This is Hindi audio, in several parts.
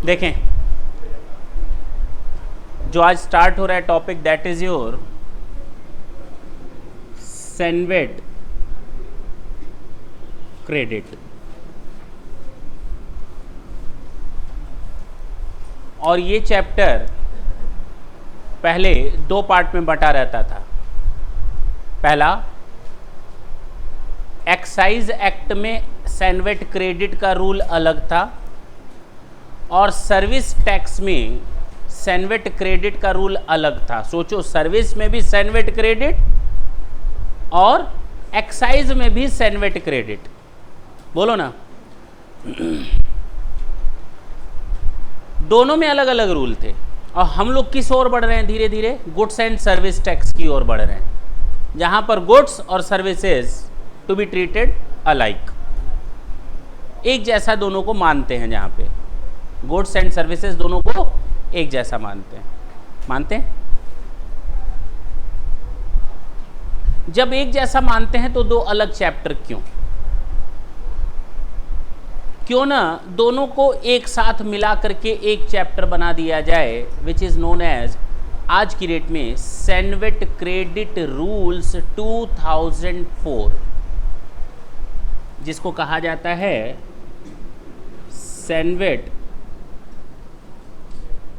देखें, जो आज स्टार्ट हो रहा है topic, that is your CENVAT credit. और ये चैप्टर पहले दो पार्ट में बटा रहता था। पहला, एक्साइज एक्ट में सेनवेट क्रेडिट का रूल अलग था और सर्विस टैक्स में सेनवेट क्रेडिट का रूल अलग था। सोचो, सर्विस में भी सेनवेट क्रेडिट और एक्साइज में भी सेनवेट क्रेडिट, बोलो ना। दोनों में अलग अलग रूल थे और हम लोग किस ओर बढ़ रहे हैं? धीरे धीरे गुड्स एंड सर्विस टैक्स की ओर बढ़ रहे हैं, जहां पर गुड्स और services to be treated alike, एक जैसा दोनों को मानते हैं। जहां पे गुड्स एंड सर्विसेज दोनों को एक जैसा मानते हैं। जब एक जैसा मानते हैं तो दो अलग चैप्टर क्यों ना दोनों को एक साथ मिला करके एक चैप्टर बना दिया जाए, विच इज नोन एज आज की डेट में सेनवेट क्रेडिट रूल्स 2004, जिसको कहा जाता है सेनवेट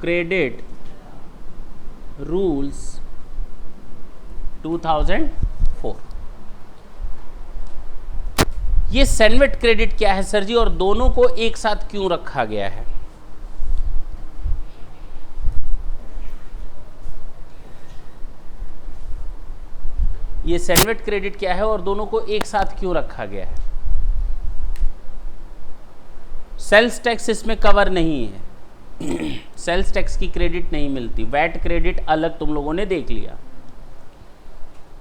क्रेडिट रूल्स 2004। ये सेनवेट क्रेडिट क्या है सर जी, और दोनों को एक साथ क्यों रखा गया है? ये सेनवेट क्रेडिट क्या है और दोनों को एक साथ क्यों रखा गया है? सेल्स टैक्स इसमें कवर नहीं है, सेल्स टैक्स की क्रेडिट नहीं मिलती, वैट क्रेडिट अलग तुम लोगों ने देख लिया।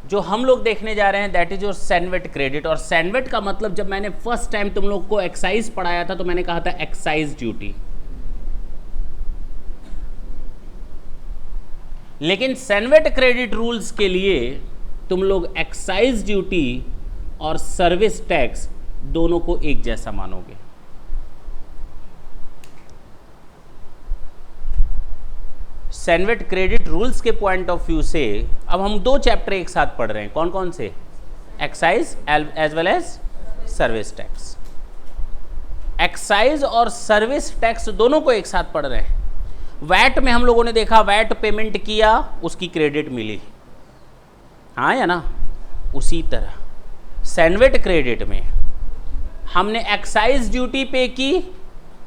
जो हम लोग देखने जा रहे हैं that is your CENVAT credit. और सेनवेट का मतलब, जब मैंने फर्स्ट टाइम तुम लोग को एक्साइज पढ़ाया था तो मैंने कहा था एक्साइज ड्यूटी, लेकिन सेनवेट क्रेडिट रूल्स के लिए तुम लोग एक्साइज ड्यूटी और सर्विस टैक्स दोनों को एक जैसा मानोगे। सेनवेट क्रेडिट रूल्स के पॉइंट ऑफ व्यू से अब हम दो चैप्टर एक साथ पढ़ रहे हैं। कौन कौन से? Excise as well as service tax. Excise और सर्विस टैक्स दोनों को एक साथ पढ़ रहे हैं। वैट में हम लोगों ने देखा, वैट पेमेंट किया उसकी क्रेडिट मिली, हाँ या ना? उसी तरह सेनवेट क्रेडिट में हमने एक्साइज ड्यूटी पे की,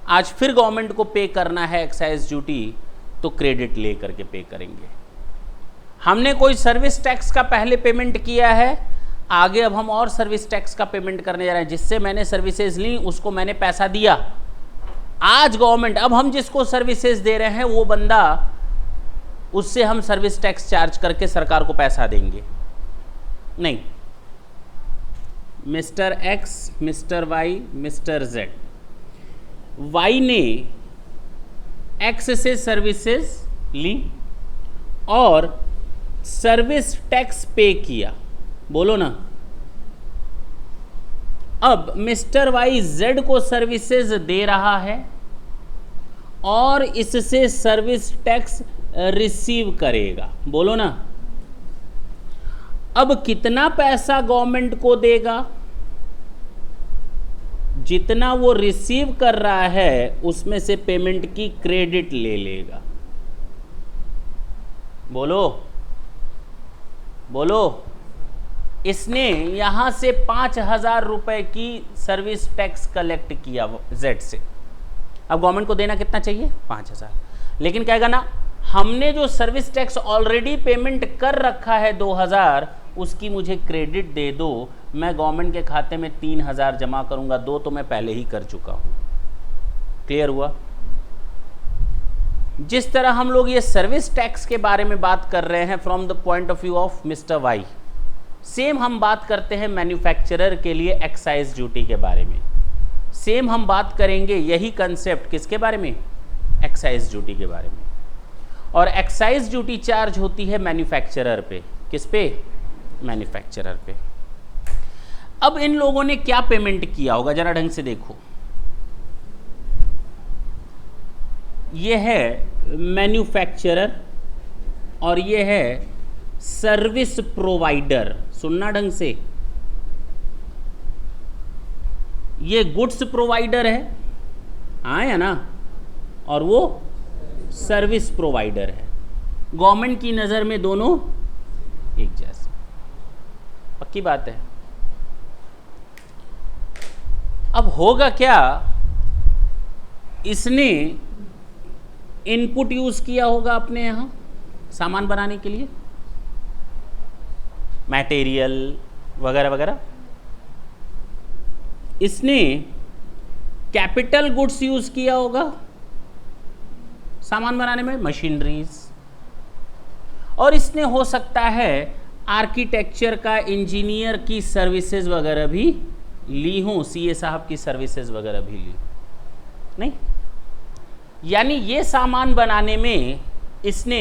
आज फिर गवर्नमेंट को पे करना है एक्साइज ड्यूटी, तो क्रेडिट ले करके पे करेंगे। हमने कोई सर्विस टैक्स का पहले पेमेंट किया है, आगे अब हम और सर्विस टैक्स का पेमेंट करने जा रहे हैं। जिससे मैंने सर्विसेज ली उसको मैंने पैसा दिया, आज गवर्नमेंट, अब हम जिसको सर्विसेज दे रहे हैं वो बंदा, उससे हम सर्विस टैक्स चार्ज करके सरकार को पैसा देंगे नहीं। Mister X, mister Y, mister Z, Y ने एक्स से सर्विसेज ली और सर्विस टैक्स पे किया, बोलो ना। अब मिस्टर वाई जेड को सर्विसेज दे रहा है और इससे सर्विस टैक्स रिसीव करेगा, बोलो ना। अब कितना पैसा गवर्नमेंट को देगा? जितना वो रिसीव कर रहा है उसमें से पेमेंट की क्रेडिट ले लेगा, बोलो बोलो। इसने यहां से 5,000 रुपए की सर्विस टैक्स कलेक्ट किया जेड से, अब गवर्नमेंट को देना कितना चाहिए? 5,000। लेकिन कहेगा ना, हमने जो सर्विस टैक्स ऑलरेडी पेमेंट कर रखा है 2,000, उसकी मुझे क्रेडिट दे दो, मैं गवर्नमेंट के खाते में 3,000 जमा करूंगा, 2 तो मैं पहले ही कर चुका हूं। क्लियर हुआ? जिस तरह हम लोग ये सर्विस टैक्स के बारे में बात कर रहे हैं from the point of view of mister Y, same हम बात करते हैं मैन्युफैक्चरर के लिए एक्साइज ड्यूटी के बारे में। सेम हम बात करेंगे यही कंसेप्ट किसके बारे में? एक्साइज ड्यूटी के बारे में। और एक्साइज ड्यूटी चार्ज होती है मैन्युफैक्चरर पे। किस पे? मैन्युफैक्चरर पे। अब इन लोगों ने क्या पेमेंट किया होगा, जरा ढंग से देखो। ये है मैन्युफैक्चरर और ये है सर्विस प्रोवाइडर। सुनना ढंग से, ये गुड्स प्रोवाइडर है, हाँ या ना, और वो सर्विस प्रोवाइडर है। गवर्नमेंट की नज़र में दोनों एक जैसे, पक्की बात है। अब होगा क्या, इसने इनपुट यूज़ किया होगा अपने यहाँ सामान बनाने के लिए, मटेरियल वगैरह वगैरह। इसने कैपिटल गुड्स यूज़ किया होगा सामान बनाने में, मशीनरीज। और इसने हो सकता है आर्किटेक्चर का, इंजीनियर की सर्विसेज वगैरह भी ली हों, सीए साहब की सर्विसेज वगैरह भी ली, नहीं? यानी ये सामान बनाने में इसने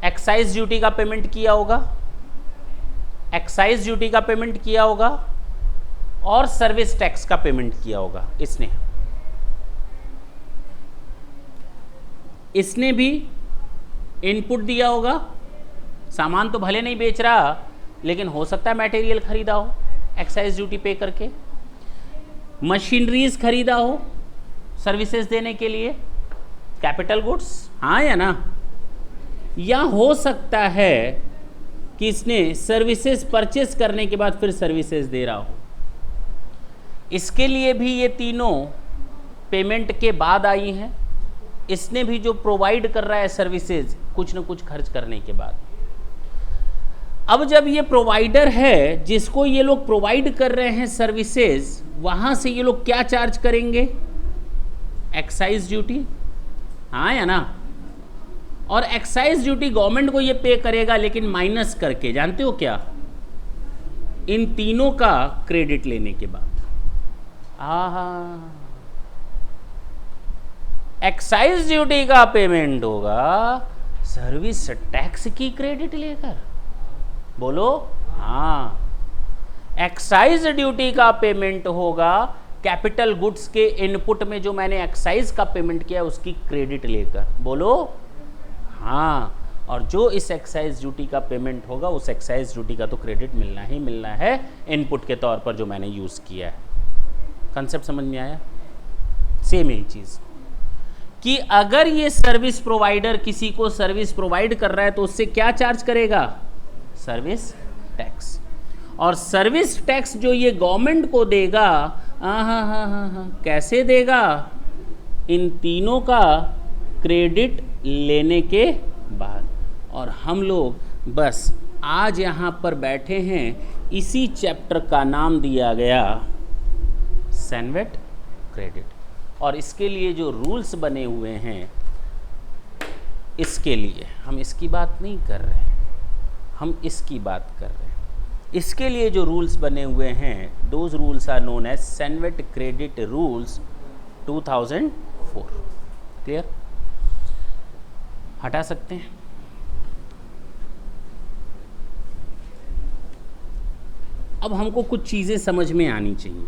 एक्साइज ड्यूटी का पेमेंट किया होगा, एक्साइज ड्यूटी का पेमेंट किया होगा और सर्विस टैक्स का पेमेंट किया होगा। इसने भी इनपुट दिया होगा। सामान तो भले नहीं बेच रहा, लेकिन हो सकता है मटेरियल खरीदा हो एक्साइज ड्यूटी पे करके, मशीनरीज खरीदा हो सर्विसेज देने के लिए, कैपिटल गुड्स, हाँ या ना। या हो सकता है कि इसने सर्विसेज परचेस करने के बाद फिर सर्विसेज दे रहा हो। इसके लिए भी ये तीनों पेमेंट के बाद आई हैं। इसने भी जो प्रोवाइड कर रहा है सर्विसेज, कुछ न कुछ खर्च करने के बाद। अब जब ये प्रोवाइडर है, जिसको ये लोग प्रोवाइड कर रहे हैं सर्विसेज, वहाँ से ये लोग क्या चार्ज करेंगे? एक्साइज ड्यूटी, हाँ या ना। और एक्साइज ड्यूटी गवर्नमेंट को ये पे करेगा, लेकिन माइनस करके, जानते हो क्या? इन तीनों का क्रेडिट लेने के बाद। एक्साइज ड्यूटी का पेमेंट होगा सर्विस टैक्स की क्रेडिट लेकर, बोलो हाँ। एक्साइज ड्यूटी का पेमेंट होगा कैपिटल गुड्स के इनपुट में जो मैंने एक्साइज का पेमेंट किया उसकी क्रेडिट लेकर, बोलो हाँ। और जो इस एक्साइज ड्यूटी का पेमेंट होगा, उस एक्साइज ड्यूटी का तो क्रेडिट मिलना ही मिलना है इनपुट के तौर पर जो मैंने यूज़ किया है। कंसेप्ट समझ में आया? सेम यही चीज़ कि अगर ये सर्विस प्रोवाइडर किसी को सर्विस प्रोवाइड कर रहा है तो उससे क्या चार्ज करेगा? Service tax. और सर्विस टैक्स जो ये गवर्नमेंट को देगा, कैसे देगा? इन तीनों का क्रेडिट लेने के बाद। और हम लोग बस आज यहाँ पर बैठे हैं, इसी चैप्टर का नाम दिया गया सैनवेट क्रेडिट। और इसके लिए जो रूल्स बने हुए हैं, इसके लिए हम इसकी बात नहीं कर रहे, हम इसकी बात कर रहे हैं। इसके लिए जो रूल्स बने हुए हैं, those rules are known as CENVAT credit rules 2004। Clear? हटा सकते हैं। अब हमको कुछ चीज़ें समझ में आनी चाहिए,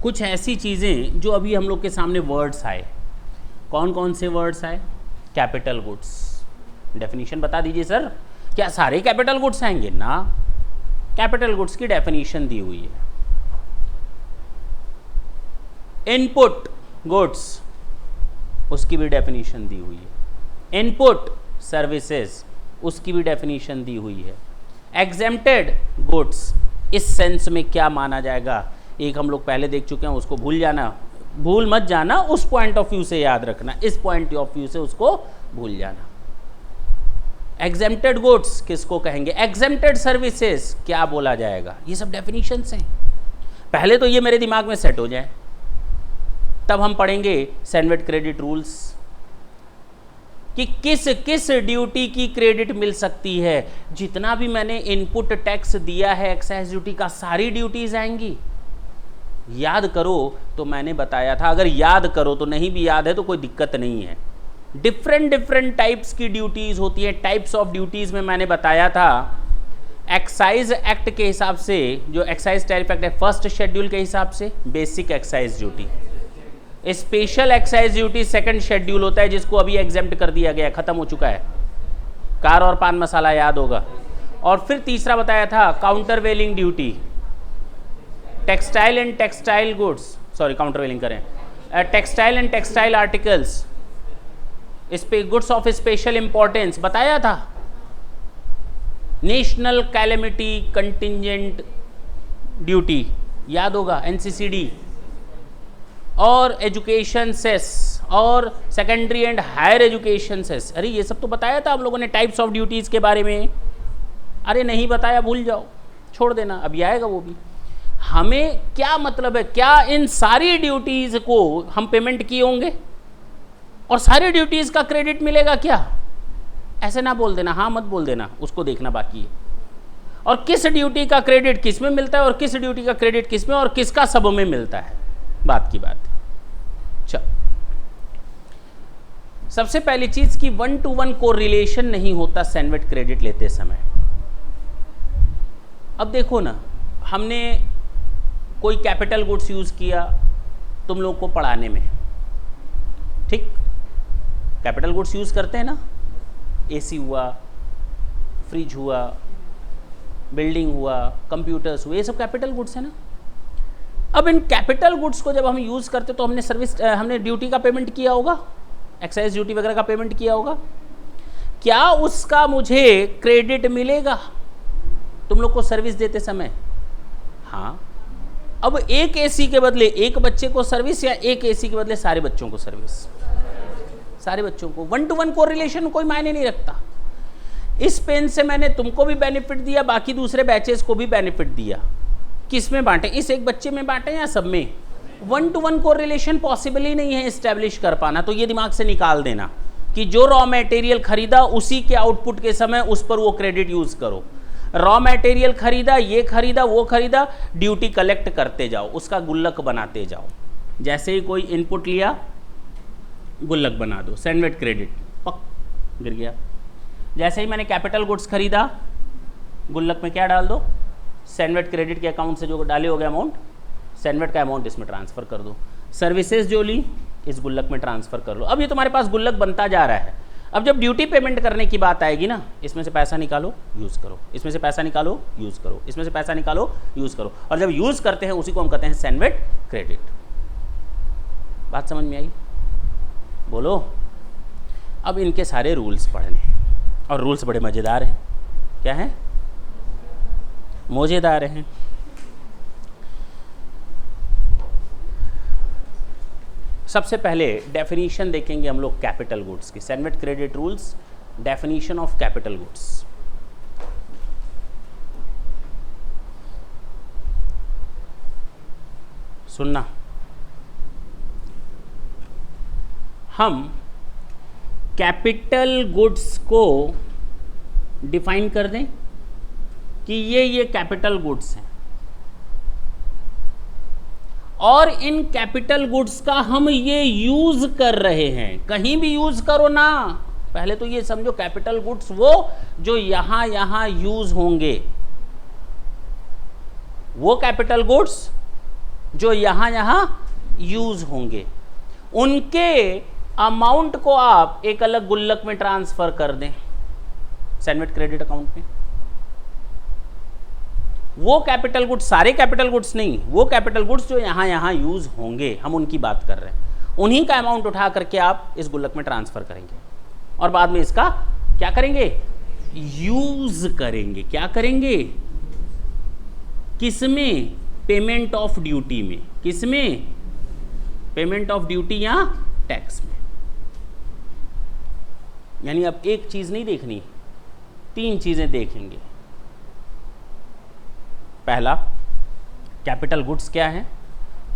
कुछ ऐसी चीज़ें जो अभी हम लोग के सामने वर्ड्स आए। कौन कौन से वर्ड्स आए? Capital goods. डेफिनेशन बता दीजिए सर, क्या सारे कैपिटल गुड्स आएंगे? ना, कैपिटल गुड्स की डेफिनेशन दी हुई है। इनपुट गुड्स, उसकी भी डेफिनेशन दी हुई है। इनपुट सर्विसेज, उसकी भी डेफिनेशन दी हुई है। एग्जेम्प्टेड गुड्स, इस सेंस में क्या माना जाएगा, एक हम लोग पहले देख चुके हैं, उसको भूल मत जाना, उस पॉइंट ऑफ व्यू से याद रखना, इस पॉइंट ऑफ व्यू से उसको भूल जाना। एग्जेम्प्टेड गुड्स किसको कहेंगे? एग्जेम्प्टेड सर्विसेज क्या बोला जाएगा? ये सब डेफिनेशंस हैं। पहले तो ये मेरे दिमाग में सेट हो जाए, तब हम पढ़ेंगे सैनवेट क्रेडिट रूल्स कि किस किस ड्यूटी की क्रेडिट मिल सकती है। जितना भी मैंने इनपुट टैक्स दिया है एक्साइज ड्यूटी का, सारी ड्यूटीज आएंगी। याद करो तो मैंने बताया था, अगर याद करो तो, नहीं भी याद है तो कोई दिक्कत नहीं है, डिफरेंट डिफरेंट टाइप्स की ड्यूटीज होती है। टाइप्स ऑफ ड्यूटीज में मैंने बताया था एक्साइज एक्ट के हिसाब से, जो एक्साइज टैरिफ एक्ट है फर्स्ट शेड्यूल के हिसाब से basic excise duty, special excise duty second schedule होता है जिसको अभी एग्जेम्प्ट कर दिया गया, खत्म हो चुका है, कार और पान मसाला याद होगा। और फिर तीसरा बताया था countervailing duty, textile and textile goods, sorry countervailing करें, textile and textile articles, goods of special importance बताया था, नेशनल कैलेमिटी कंटिजेंट ड्यूटी याद होगा एनसीसीडी, और एजुकेशन सेस और secondary and higher education cess. अरे ये सब तो बताया था हम लोगों ने टाइप्स ऑफ ड्यूटीज के बारे में। अरे नहीं बताया भूल जाओ, छोड़ देना, अभी आएगा वो भी। हमें क्या मतलब है, क्या इन सारी ड्यूटीज को हम पेमेंट किए होंगे और सारी ड्यूटीज का क्रेडिट मिलेगा क्या? ऐसे ना बोल देना, हाँ मत बोल देना, उसको देखना बाकी है। और किस ड्यूटी का क्रेडिट किस में मिलता है और किस ड्यूटी का क्रेडिट किस में और किसका सब में मिलता है, बात की बात। चल सबसे पहली चीज की 1-to-1 कोरिलेशन नहीं होता सैनवेट क्रेडिट लेते समय। अब देखो ना, हमने कोई कैपिटल गुड्स यूज किया तुम लोग को पढ़ाने में, ठीक, कैपिटल गुड्स यूज करते हैं ना, एसी हुआ, फ्रिज हुआ, बिल्डिंग हुआ, कंप्यूटर्स हुए, ये सब कैपिटल गुड्स है ना। अब इन कैपिटल गुड्स को जब हम यूज करते तो हमने ड्यूटी का पेमेंट किया होगा, एक्साइज ड्यूटी वगैरह का पेमेंट किया होगा, क्या उसका मुझे क्रेडिट मिलेगा तुम लोग को सर्विस देते समय? हाँ। अब एक एसी के बदले एक बच्चे को सर्विस या एक एसी के बदले सारे बच्चों को सर्विस? सारे बच्चों को। 1-to-1 कोरिलेशन कोई मायने नहीं रखता। इस पेन से मैंने तुमको भी बेनिफिट दिया, बाकी दूसरे बैचेस को भी बेनिफिट दिया, किस में बांटे, इस एक बच्चे में बांटे या सब में? 1-to-1 कोरिलेशन पॉसिबल ही नहीं है इस्टेब्लिश कर पाना। तो ये दिमाग से निकाल देना कि जो रॉ मटेरियल खरीदा उसी के आउटपुट के समय उस पर वो क्रेडिट यूज करो। रॉ मटेरियल खरीदा, ये खरीदा, वो खरीदा, ड्यूटी कलेक्ट करते जाओ, उसका गुल्लक बनाते जाओ। जैसे ही कोई इनपुट लिया गुल्लक बना दो, सैनवेट क्रेडिट पक गिर गया। जैसे ही मैंने कैपिटल गुड्स खरीदा गुल्लक में क्या डाल दो, सैनवेट क्रेडिट के अकाउंट से जो डाले हो गए अमाउंट, सैनवेट का अमाउंट इसमें ट्रांसफर कर दो। सर्विसेज जो ली इस गुल्लक में ट्रांसफर कर लो। अब ये तुम्हारे पास गुल्लक बनता जा रहा है। अब जब ड्यूटी पेमेंट करने की बात आएगी ना, इसमें से पैसा निकालो यूज करो, इसमें से पैसा निकालो यूज करो, इसमें से पैसा निकालो यूज करो, और जब यूज करते हैं उसी को हम कहते हैं सैनवेट क्रेडिट। बात समझ में आई? बोलो। अब इनके सारे रूल्स पढ़ने, और रूल्स बड़े मजेदार हैं। क्या है? मजेदार हैं। सबसे पहले डेफिनेशन देखेंगे हम लोग कैपिटल गुड्स की, CENVAT credit rules, definition of capital goods. सुनना, हम कैपिटल गुड्स को डिफाइन कर दें कि ये कैपिटल गुड्स हैं, और इन कैपिटल गुड्स का हम ये यूज कर रहे हैं। कहीं भी यूज करो ना, पहले तो ये समझो कैपिटल गुड्स वो जो यहां यूज होंगे, वो कैपिटल गुड्स जो यहां यूज होंगे, उनके अमाउंट को आप एक अलग गुल्लक में ट्रांसफर कर दें सैनवेट क्रेडिट अकाउंट में। वो कैपिटल गुड्स, सारे कैपिटल गुड्स नहीं, वो कैपिटल गुड्स जो यहां यूज होंगे, हम उनकी बात कर रहे हैं, उन्हीं का अमाउंट उठा करके आप इस गुल्लक में ट्रांसफर करेंगे और बाद में इसका क्या करेंगे? यूज करेंगे। क्या करेंगे? किसमें? पेमेंट ऑफ ड्यूटी में। किसमें? पेमेंट ऑफ ड्यूटी या टैक्स में। यानी अब एक चीज नहीं देखनी, 3 चीजें देखेंगे। पहला, कैपिटल गुड्स क्या है,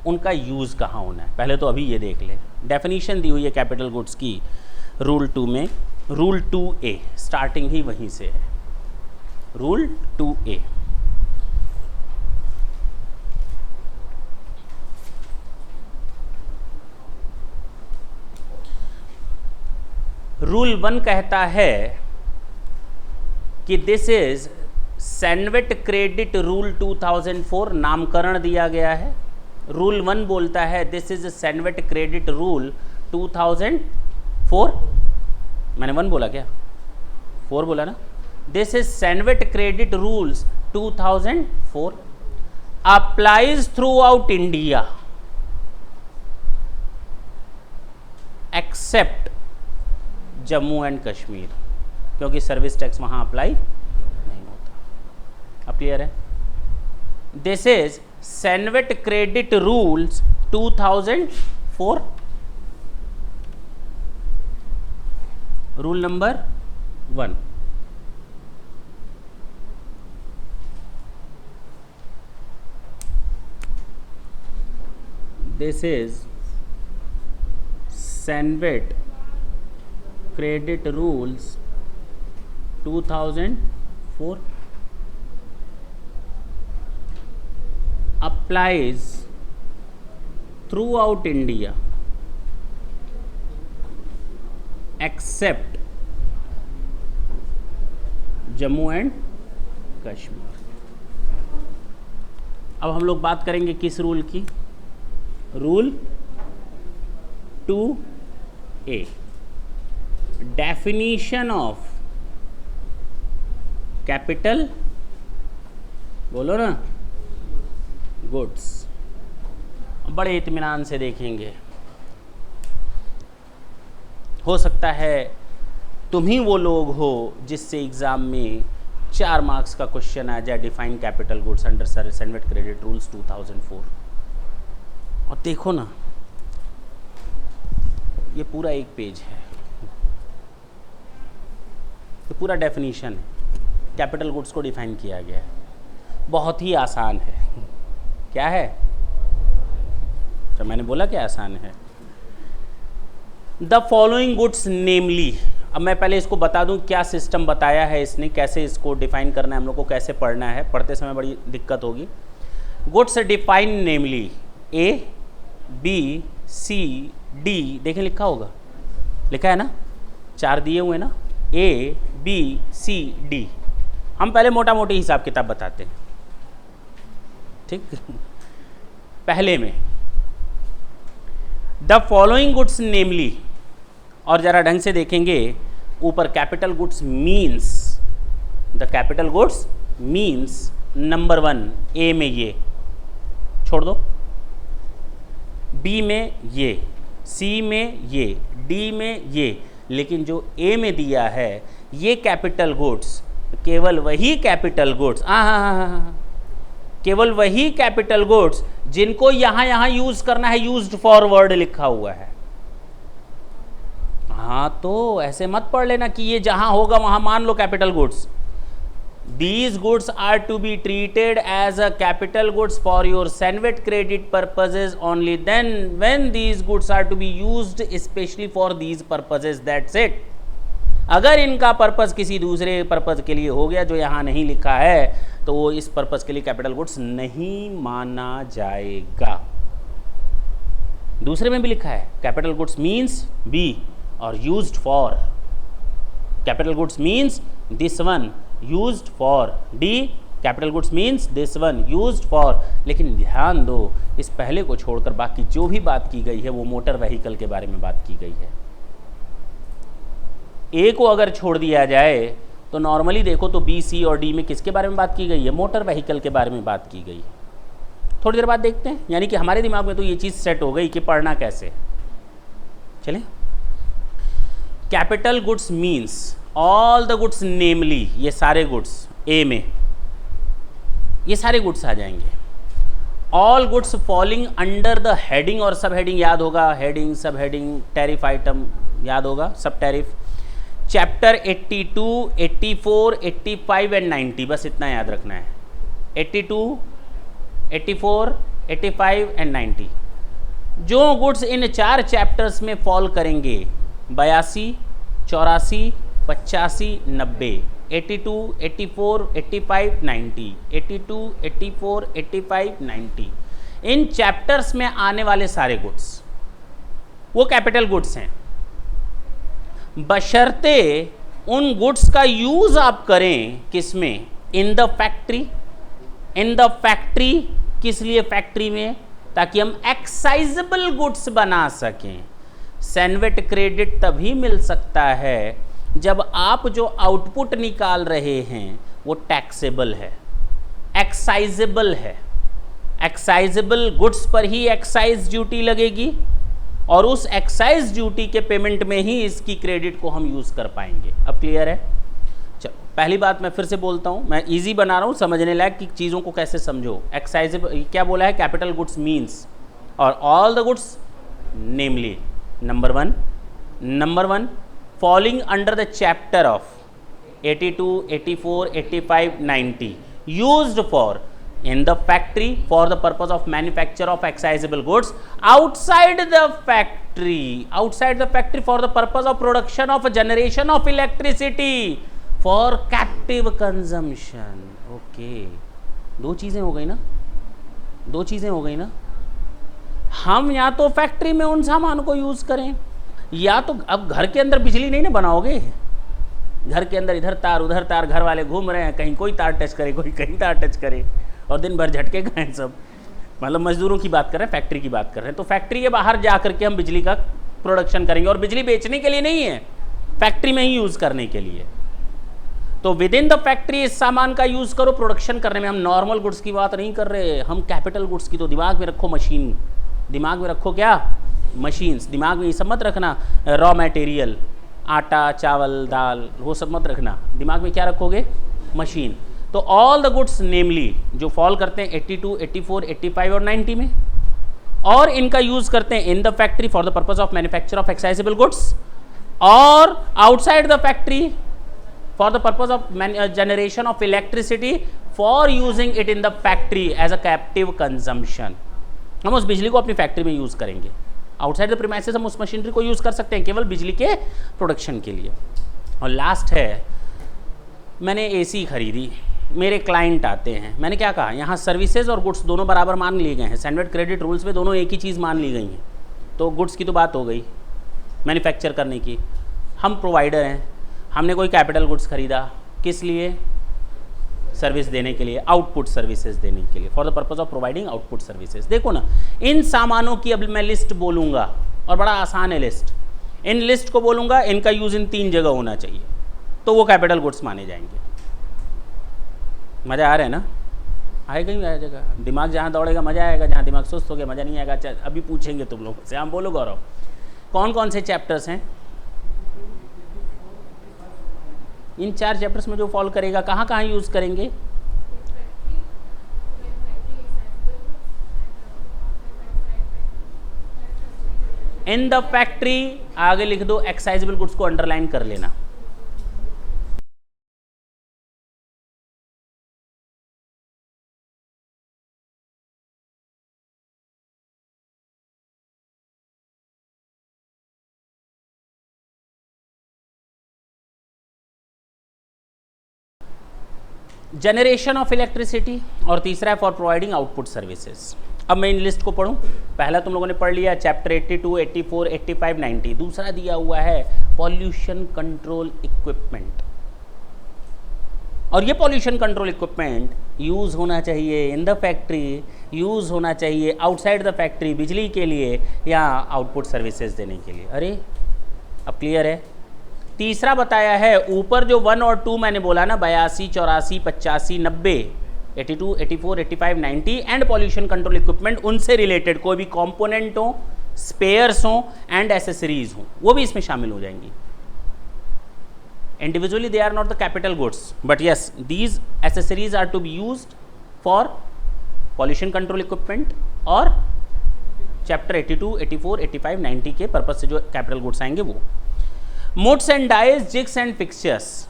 उनका यूज कहाँ होना है, पहले तो अभी ये देख ले। डेफिनेशन दी हुई है कैपिटल गुड्स की रूल 2 में, रूल 2A, स्टार्टिंग ही वहीं से है। रूल 2A, रूल 1 कहता है कि this is CENVAT credit rule 2004, नामकरण दिया गया है। रूल 1 बोलता है this is CENVAT credit rule 2004, मैंने 1 बोला क्या, 4 बोला ना। This is CENVAT credit rules 2004 applies through out India accept Jammu and Kashmir, क्योंकि सर्विस टैक्स वहां अप्लाई नहीं होता। अब क्लियर है? This is CENVAT credit rules 2004, rule number 1। This is CENVAT credit rules 2004 applies throughout India except Jammu and Kashmir. अब हम लोग बात करेंगे किस रूल की? Rule 2A, definition of capital, बोलो ना, गुड्स। बड़े इत्मीनान से देखेंगे। हो सकता है तुम ही वो लोग हो जिससे एग्जाम में 4 मार्क्स का क्वेश्चन आ जाए, define capital goods under CENVAT credit rules 2004। और देखो ना, ये पूरा एक पेज है, तो पूरा डेफिनीशन है, कैपिटल गुड्स को डिफाइन किया गया है। बहुत ही आसान है। क्या है? तो मैंने बोला क्या आसान है। द फॉलोइंग गुड्स नेमली, अब मैं पहले इसको बता दूं क्या सिस्टम बताया है इसने, कैसे इसको डिफाइन करना है, हम लोग को कैसे पढ़ना है, पढ़ते समय बड़ी दिक्कत होगी। Goods define namely A, B, C, D, देखें लिखा होगा, लिखा है ना, 4 दिए हुए ना, A, B, C, D। हम पहले मोटा मोटी हिसाब किताब बताते हैं, ठीक। पहले में द फॉलोइंग गुड्स नेमली, और जरा ढंग से देखेंगे ऊपर, capital goods means, the capital goods means number 1 A में ये छोड़ दो, B में ये, C में ये, D में ये, लेकिन जो A में दिया है ये कैपिटल गुड्स, केवल वही कैपिटल गुड्स, केवल वही कैपिटल गुड्स जिनको यहां यूज करना है, यूज्ड फॉर वर्ड लिखा हुआ है। हाँ, तो ऐसे मत पढ़ लेना कि ये जहां होगा वहां मान लो capital goods. These goods are to be treated as a capital goods for your Sandved credit purposes only then when these goods are to be used especially for these purposes, that's it। अगर इनका पर्पस किसी दूसरे पर्पस के लिए हो गया जो यहाँ नहीं लिखा है, तो वो इस पर्पस के लिए कैपिटल गुड्स नहीं माना जाएगा। दूसरे में भी लिखा है कैपिटल गुड्स मीन्स बी और used for, capital goods means this one used for, D capital goods means this one used for. लेकिन ध्यान दो, इस पहले को छोड़कर बाकी जो भी बात की गई है वो मोटर व्हीकल के बारे में बात की गई है। ए को अगर छोड़ दिया जाए तो नॉर्मली देखो तो बी, सी और डी में किसके बारे में बात की गई है? मोटर व्हीकल के बारे में बात की गई है। थोड़ी देर बाद देखते हैं, यानी कि हमारे दिमाग में तो ये चीज़ सेट हो गई कि पढ़ना कैसे। चले, capital goods means all the goods namely, ये सारे गुड्स ए में, ये सारे गुड्स आ जाएंगे। All goods falling under the heading और सब हेडिंग याद होगा, हेडिंग सब हेडिंग, टैरिफ आइटम याद होगा, सब टैरिफ, चैप्टर 82, 84, 85 एंड 90, बस इतना याद रखना है। 82, 84, 85 एंड 90 जो गुड्स इन 4 चैप्टर्स में फॉल करेंगे, 82, 84, 85, 90, 82, 84, 85, 90, 82, 84, 85, 90, इन चैप्टर्स में आने वाले सारे गुड्स वो कैपिटल गुड्स हैं। बशर्ते उन गुड्स का यूज आप करें किसमें, इन the factory. In the factory किस लिए फैक्ट्री में, ताकि हम एक्साइजेबल गुड्स बना सकें। सैनवेट क्रेडिट तभी मिल सकता है जब आप जो आउटपुट निकाल रहे हैं वो टैक्सेबल है, एक्साइजेबल है। एक्साइजेबल गुड्स पर ही एक्साइज ड्यूटी लगेगी और उस एक्साइज ड्यूटी के पेमेंट में ही इसकी क्रेडिट को हम यूज़ कर पाएंगे। अब क्लियर है? चलो पहली बात मैं फिर से बोलता हूँ, मैं इजी बना रहा हूँ समझने लायक कि चीज़ों को कैसे समझो। एक्साइजेबल क्या बोला है, कैपिटल गुड्स मीन्स और all the goods namely number one falling under the chapter of 82, 84, 85, 90 used for in the factory for the purpose of manufacture of excisable goods outside the factory for the purpose of production of generation of electricity for captive consumption। Okay, दो चीज़ें हो गई ना। हम या तो फैक्ट्री में उन सामान को यूज़ करें, या तो अब घर के अंदर बिजली नहीं ना बनाओगे। घर के अंदर इधर तार उधर तार, घर वाले घूम रहे हैं, कहीं कोई तार टच करे, कोई कहीं तार टच करे, और दिन भर झटके गए सब। मतलब मजदूरों की बात कर रहे हैं, फैक्ट्री की बात कर रहे हैं। तो फैक्ट्री के बाहर जा करके हम बिजली का प्रोडक्शन करेंगे, और बिजली बेचने के लिए नहीं है, फैक्ट्री में ही यूज़ करने के लिए। तो विद इन द फैक्ट्री इस सामान का यूज़ करो प्रोडक्शन करने में। हम नॉर्मल गुड्स की बात नहीं कर रहे, हम कैपिटल गुड्स की। तो दिमाग में रखो मशीन, दिमाग में रखो क्या, मशीन्स। दिमाग में ये सब मत रखना रॉ मटेरियल, आटा चावल दाल, वो सब मत रखना। दिमाग में क्या रखोगे, मशीन। तो ऑल द गुड्स नेमली जो फॉल करते हैं 82, 84, 85 और 90 में, और इनका यूज करते हैं in the factory for the purpose of manufacture of excisable goods, और outside the factory for the purpose of generation of electricity for using it in the factory as a captive consumption. हम उस बिजली को अपनी फैक्ट्री में यूज करेंगे। आउटसाइड द प्रीमाइसेस हम उस मशीनरी को यूज कर सकते हैं केवल बिजली के प्रोडक्शन के लिए। और लास्ट है, मैंने एसी खरीदी, मेरे क्लाइंट आते हैं, मैंने क्या कहा, यहाँ सर्विसेज और गुड्स दोनों बराबर मान लिए गए हैं। सैनवेट क्रेडिट रूल्स में दोनों एक ही चीज़ मान ली गई हैं। तो गुड्स की तो बात हो गई मैन्युफैक्चर करने की, हम प्रोवाइडर हैं, हमने कोई कैपिटल गुड्स खरीदा, किस लिए, सर्विस देने के लिए, आउटपुट सर्विसेज देने के लिए, for the purpose of providing output services. देखो ना, इन सामानों की अब मैं लिस्ट बोलूँगा, और बड़ा आसान है लिस्ट। इन लिस्ट को बोलूँगा, इनका यूज़ इन 3 जगह होना चाहिए, तो वो कैपिटल गुड्स माने जाएंगे। मज़ा आ रहा है ना? आएगा ही आएगा। दिमाग जहाँ दौड़ेगा मज़ा आएगा, जहाँ दिमाग सुस्त हो गया मज़ा नहीं आएगा। अभी पूछेंगे तुम लोगों से। हम बोलो गौरव, कौन कौन से चैप्टर्स हैं? इन 4 चैप्टर्स में जो फॉलो करेगा, कहाँ कहाँ यूज़ करेंगे? इन द फैक्ट्री, आगे लिख दो, एक्साइजेबल गुड्स को अंडरलाइन कर लेना। जनरेशन ऑफ इलेक्ट्रिसिटी, और तीसरा है फॉर प्रोवाइडिंग आउटपुट सर्विसेज। अब मैं इन लिस्ट को पढ़ूं। पहला तुम लोगों ने पढ़ लिया चैप्टर 82, 84, 85, 90। दूसरा दिया हुआ है पॉल्यूशन कंट्रोल इक्विपमेंट, और ये पॉल्यूशन कंट्रोल इक्विपमेंट यूज़ होना चाहिए इन द फैक्ट्री, यूज़ होना चाहिए आउटसाइड द फैक्ट्री, बिजली के लिए या आउटपुट सर्विसेज देने के लिए। अरे अब क्लियर है? तीसरा बताया है, ऊपर जो 1 और 2 मैंने बोला ना, 82, 84, 85, 90, 82, 84, 85, 90 एंड पॉल्यूशन कंट्रोल इक्विपमेंट, उनसे रिलेटेड कोई भी कंपोनेंट हो, स्पेयर्स हो एंड एसेसरीज हो, वो भी इसमें शामिल हो जाएंगी। Individually they are not the capital goods, but yes these accessories are to be used for pollution control equipment और चैप्टर 82, 84, 85, 90 के पर्पज से जो कैपिटल गुड्स आएंगे वो। Moulds and dies, jigs and fixtures,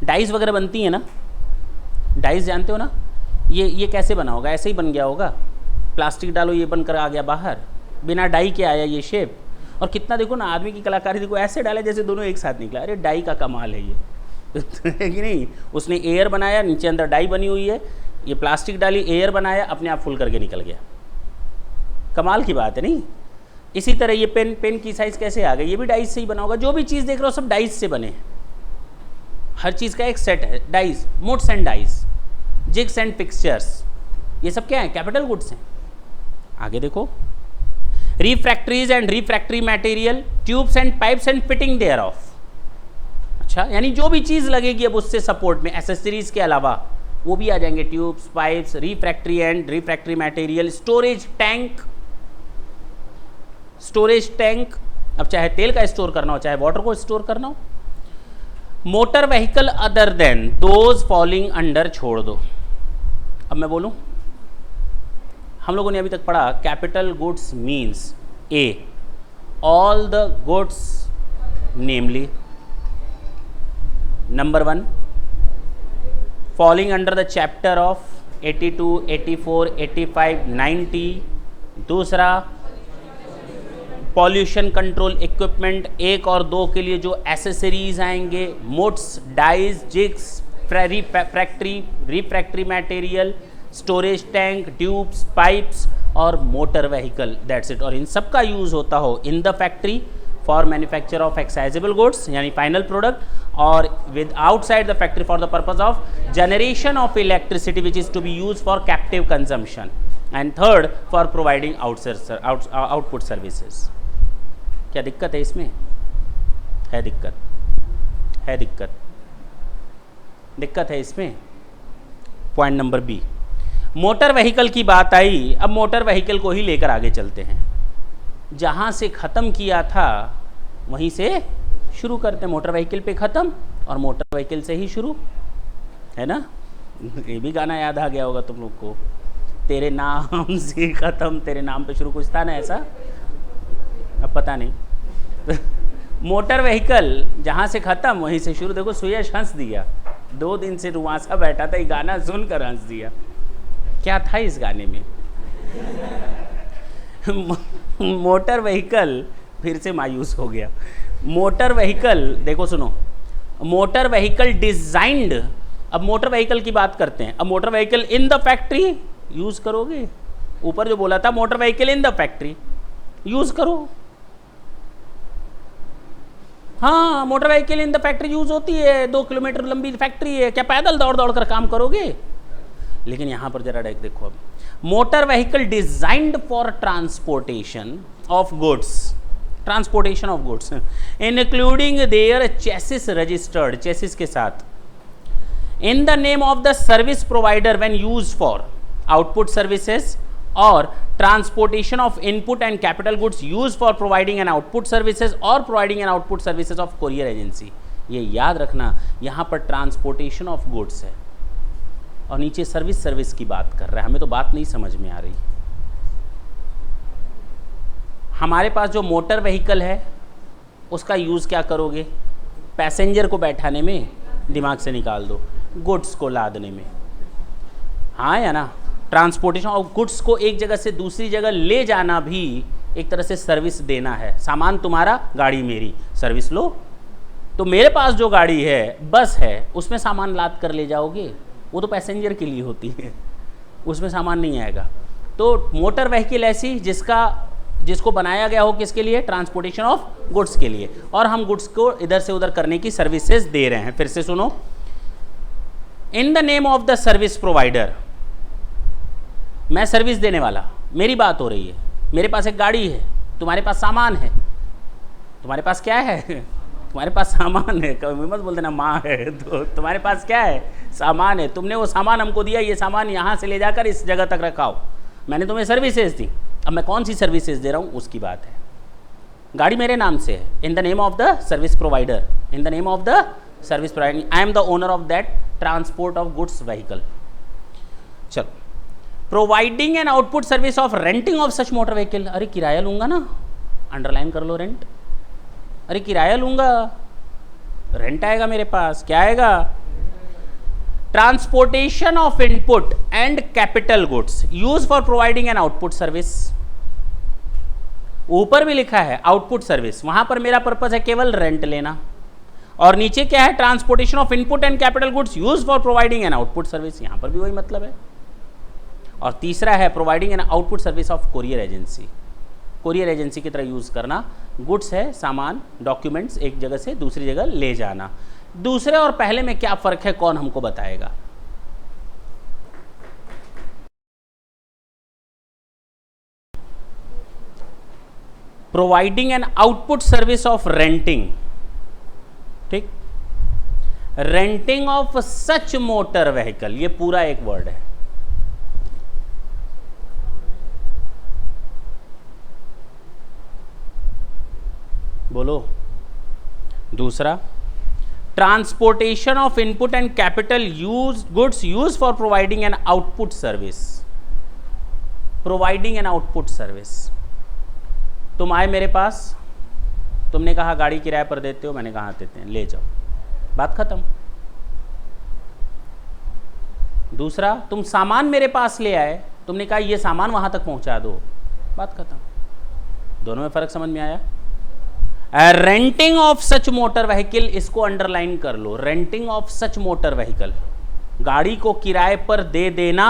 dies वगैरह बनती है ना, डाइज जानते हो ना, ये कैसे बना होगा? ऐसे ही बन गया होगा, प्लास्टिक डालो ये बनकर आ गया बाहर, बिना डाई के आया ये शेप। और कितना देखो ना, आदमी की कलाकारी देखो, ऐसे डाले जैसे दोनों एक साथ निकला। अरे डाई का कमाल है ये है कि नहीं? उसने एयर बनाया, नीचे अंदर डाई बनी हुई है, ये प्लास्टिक डाली, एयर बनाया, अपने आप फुल करके निकल गया। कमाल की बात है नहीं? इसी तरह ये पेन की साइज कैसे आ गई, ये भी डाइस से ही बना होगा। जो भी चीज़ देख रहे हो सब डाइस से बने हैं, हर चीज़ का एक सेट है। Dies, moulds and dies, jigs and pictures, ये सब क्या है, कैपिटल गुड्स हैं। आगे देखो, refractories and refractory material, tubes and pipes and fitting thereof. अच्छा, यानी जो भी चीज़ लगेगी अब उससे सपोर्ट में, एसेसरीज के अलावा वो भी आ जाएंगे, tubes, pipes, refractory and refractory material, storage tank, storage tank, अब चाहे तेल का स्टोर करना हो चाहे वाटर को स्टोर करना हो। Motor vehicle other than those falling under छोड़ दो। अब मैं बोलूं, हम लोगों ने अभी तक पढ़ा capital goods means A all the goods namely number 1 falling under the chapter of 82, 84, 85, 90। दूसरा, पॉल्यूशन कंट्रोल इक्विपमेंट 1 और 2 के लिए जो एसेसरीज आएंगे, moulds, dies, jigs, factory, refractory material, storage tank, tubes, pipes और मोटर व्हीकल, दैट्स इट। और इन सब का यूज़ होता हो in the factory for manufacture of excisable goods यानी फाइनल प्रोडक्ट, और with outside the factory for the purpose of generation of electricity which is to be use for captive consumption, and third for providing output services. क्या दिक्कत है इसमें? है दिक्कत, है दिक्कत, दिक्कत है इसमें। Point number B, motor vehicle की बात आई। अब मोटर व्हीकल को ही लेकर आगे चलते हैं, जहाँ से ख़त्म किया था वहीं से शुरू करते हैं। मोटर व्हीकल पे ख़त्म और मोटर व्हीकल से ही शुरू, है ना। ये भी गाना याद आ गया होगा तुम लोग को, तेरे नाम से ख़त्म तेरे नाम पे शुरू, कुछ था ना ऐसा, अब पता नहीं। मोटर व्हीकल जहाँ से ख़त्म वहीं से शुरू। देखो सुयश हंस दिया, 2 दिन से रुआसा बैठा था, ये गाना सुनकर हंस दिया। क्या था इस गाने में? मोटर व्हीकल, फिर से मायूस हो गया। मोटर व्हीकल, देखो सुनो, मोटर व्हीकल डिजाइंड। अब मोटर व्हीकल की बात करते हैं। अब motor vehicle in the factory use करोगे, ऊपर जो बोला था motor vehicle in the factory use करो। हाँ, motor vehicle in the factory use होती है, 2 किलोमीटर लंबी फैक्ट्री है, क्या पैदल दौड़ दौड़ कर काम करोगे? लेकिन यहाँ पर जरा देखो, अब motor vehicle designed for transportation of goods, transportation of goods including their chassis registered, chassis के साथ, in the name of the service provider when used for output services, और transportation of input and capital goods use for providing an output services और providing an output services of courier agency. ये याद रखना, यहाँ पर ट्रांसपोर्टेशन ऑफ गुड्स है और नीचे सर्विस की बात कर रहा है। हमें तो बात नहीं समझ में आ रही। हमारे पास जो मोटर व्हीकल है उसका यूज़ क्या करोगे? पैसेंजर को बैठाने में, दिमाग से निकाल दो, गुड्स को लादने में, हाँ या ना। ट्रांसपोर्टेशन ऑफ गुड्स को एक जगह से दूसरी जगह ले जाना भी एक तरह से सर्विस देना है। सामान तुम्हारा, गाड़ी मेरी, सर्विस लो। तो मेरे पास जो गाड़ी है, बस है, उसमें सामान लाद कर ले जाओगे, वो तो पैसेंजर के लिए होती है, उसमें सामान नहीं आएगा। तो मोटर व्हीकल ऐसी जिसको बनाया गया हो किसके लिए? ट्रांसपोर्टेशन ऑफ गुड्स के लिए, और हम गुड्स को इधर से उधर करने की सर्विसेज दे रहे हैं। फिर से सुनो, इन the name of the service provider, मैं सर्विस देने वाला, मेरी बात हो रही है। मेरे पास एक गाड़ी है, तुम्हारे पास सामान है। तुम्हारे पास क्या है? तुम्हारे पास सामान है। कभी मत बोल देना माँ है, तो तुम्हारे पास क्या है? सामान है। तुमने वो सामान हमको दिया, ये सामान यहाँ से ले जाकर इस जगह तक रखाओ। मैंने तुम्हें सर्विसेज दी। अब मैं कौन सी सर्विसेज दे रहा हूँ उसकी बात है। गाड़ी मेरे नाम से है, in the name of the service provider, in the name of the service provider, I am the owner of that transport of goods vehicle. चलो, providing an output service of renting of such motor vehicle. अरे किराया लूंगा ना, अंडरलाइन कर लो, रेंट। अरे किराया लूंगा, रेंट आएगा मेरे पास। क्या आएगा? Transportation of input and capital goods use for providing an output service. ऊपर भी लिखा है आउटपुट सर्विस, वहां पर मेरा पर्पस है केवल रेंट लेना, और नीचे क्या है? Transportation of input and capital goods use for providing an output service, यहां पर भी वही मतलब है। और तीसरा है providing an output service of courier agency. Courier agency की तरह यूज़ करना। गुड्स है सामान, डॉक्यूमेंट्स, एक जगह से दूसरी जगह ले जाना। दूसरे और पहले में क्या फ़र्क है, कौन हमको बताएगा? Providing an output service of renting, ठीक, renting of such motor vehicle, ये पूरा एक वर्ड है। बोलो। दूसरा, transportation of input and capital use goods use for providing an output service, providing an output service. तुम आए मेरे पास, तुमने कहा गाड़ी किराए पर देते हो, मैंने कहा देते हैं, ले जाओ, बात खत्म। दूसरा, तुम सामान मेरे पास ले आए, तुमने कहा ये सामान वहां तक पहुंचा दो, बात खत्म। दोनों में फर्क समझ में आया? Renting of such motor vehicle, इसको अंडरलाइन कर लो, renting of such motor vehicle, गाड़ी को किराए पर दे देना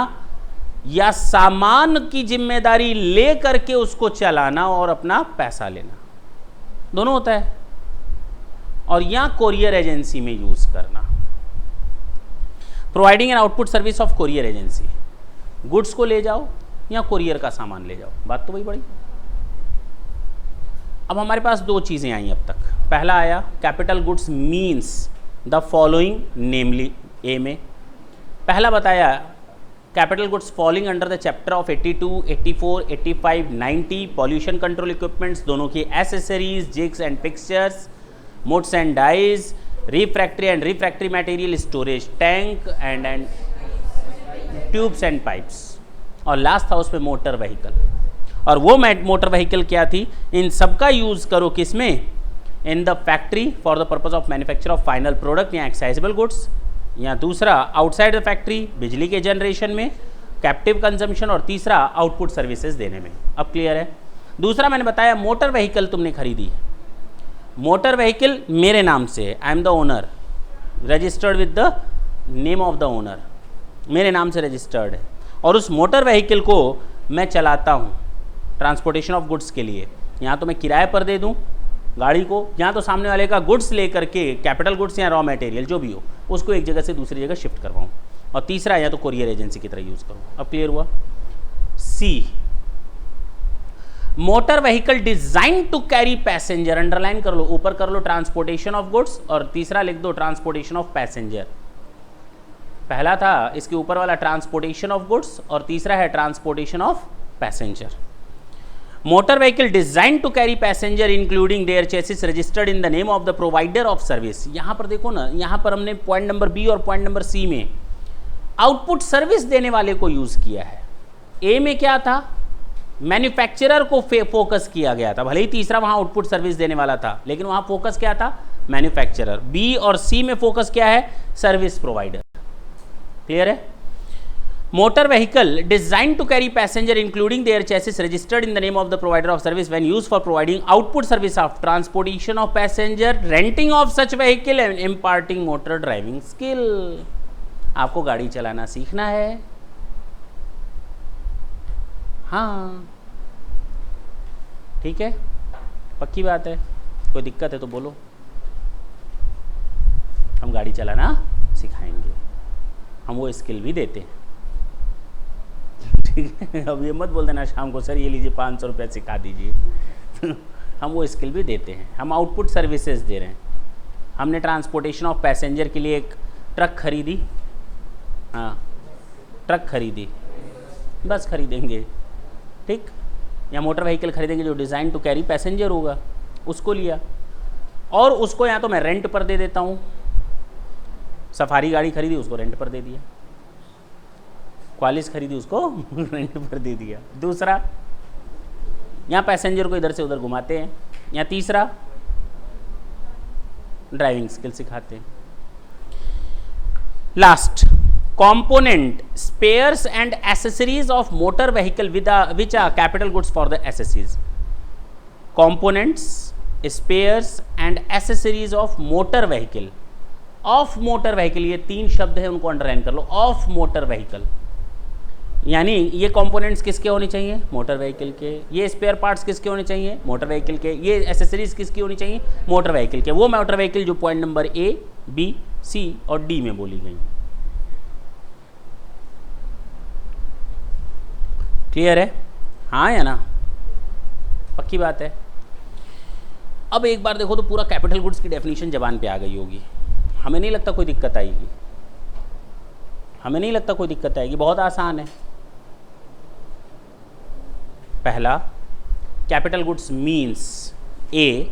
या सामान की जिम्मेदारी ले करके उसको चलाना और अपना पैसा लेना, दोनों होता है। और यहां कोरियर एजेंसी में यूज करना, providing an output service of courier agency, goods को ले जाओ या कोरियर का सामान ले जाओ, बात तो वही बड़ी। अब हमारे पास दो चीज़ें आई अब तक। पहला आया capital goods means the following, namely A में पहला बताया capital goods falling under the chapter of 82, 84, 85, 90 pollution control equipments, दोनों की accessories, jigs and pictures, moulds and dies, refractory and refractory material, storage tank and tubes and pipes, और लास्ट था उस पर मोटर व्हीकल। और वो मोटर व्हीकल क्या थी? इन सबका यूज करो किसमें? इन the factory for the purpose of manufacture of final product या एक्साइजेबल गुड्स, या दूसरा आउटसाइड द फैक्ट्री बिजली के जनरेशन में, कैप्टिव कंजम्पशन, और तीसरा आउटपुट सर्विसेज देने में। अब क्लियर है? दूसरा मैंने बताया मोटर व्हीकल तुमने खरीदी, मोटर व्हीकल मेरे नाम से, आई am the owner, registered with the name of the owner, मेरे नाम से रजिस्टर्ड है, और उस मोटर व्हीकल को मैं चलाता हूँ ट्रांसपोर्टेशन ऑफ गुड्स के लिए। यहाँ तो मैं किराए पर दे दूँ गाड़ी को, यहाँ तो सामने वाले का गुड्स लेकर के, कैपिटल गुड्स या रॉ मटेरियल जो भी हो, उसको एक जगह से दूसरी जगह शिफ्ट करवाऊँ, और तीसरा या तो कोरियर एजेंसी की तरह यूज़ करूँ। अब क्लियर हुआ? C, motor vehicle design to carry passenger, underline कर लो, ऊपर कर लो ट्रांसपोर्टेशन ऑफ गुड्स, और तीसरा लिख दो ट्रांसपोर्टेशन ऑफ पैसेंजर। पहला था इसके ऊपर वाला ट्रांसपोर्टेशन ऑफ गुड्स, और तीसरा है transportation of passenger. Motor vehicle design to carry passenger including their chassis registered in the name of the provider of service. यहां पर देखो ना, यहां पर हमने पॉइंट नंबर बी और पॉइंट नंबर सी में आउटपुट सर्विस देने वाले को यूज किया है। ए में क्या था? मैन्युफैक्चरर को फोकस किया गया था, भले ही तीसरा वहां आउटपुट सर्विस देने वाला था, लेकिन वहां फोकस क्या था? मैन्युफैक्चरर। बी और सी में फोकस क्या है? Service provider. क्लियर है? Motor vehicle design to carry passenger including their chassis registered in the name of the provider of service when used for providing output service of transportation of passenger, renting of such vehicle and imparting motor driving skill. आपको गाड़ी चलाना सीखना है, हाँ ठीक है, पक्की बात है। कोई दिक्कत है तो बोलो, हम गाड़ी चलाना सिखाएंगे, हम वो स्किल भी देते हैं, ठीक है। अब ये मत बोल देना शाम को, सर ये लीजिए 500 रुपये सिखा दीजिए। हम वो स्किल भी देते हैं, हम आउटपुट सर्विसेज दे रहे हैं। हमने ट्रांसपोर्टेशन ऑफ पैसेंजर के लिए एक ट्रक खरीदी, हाँ ट्रक खरीदी, बस खरीदेंगे, ठीक, या मोटर व्हीकल खरीदेंगे जो डिज़ाइन टू कैरी पैसेंजर होगा, उसको लिया, और उसको या तो मैं रेंट पर दे देता हूँ, सफारी गाड़ी खरीदी उसको रेंट पर दे दिया, क्वालिस खरीदी उसको रेंट पर दे दिया। दूसरा, यहाँ पैसेंजर को इधर से उधर घुमाते हैं, या तीसरा ड्राइविंग स्किल सिखाते हैं। Last, component spares and accessories of motor vehicle which are capital goods for the accessories. Components, spares and accessories of motor vehicle, of motor vehicle, ये तीन शब्द है, उनको अंडरलाइन कर लो। ऑफ मोटर व्हीकल, यानी ये कंपोनेंट्स किसके होने चाहिए? मोटर व्हीकल के। ये स्पेयर पार्ट्स किसके होने चाहिए? मोटर व्हीकल के। ये एसेसरीज किसकी होनी चाहिए? मोटर व्हीकल के। वो मोटर व्हीकल जो पॉइंट नंबर ए, बी, सी और डी में बोली गई। क्लियर है? हाँ या ना? पक्की बात है। अब एक बार देखो तो पूरा कैपिटल गुड्स की डेफिनेशन जबान पे आ गई होगी। हमें नहीं लगता कोई दिक्कत आएगी, हमें नहीं लगता कोई दिक्कत आएगी, बहुत आसान है। पहला, capital goods means a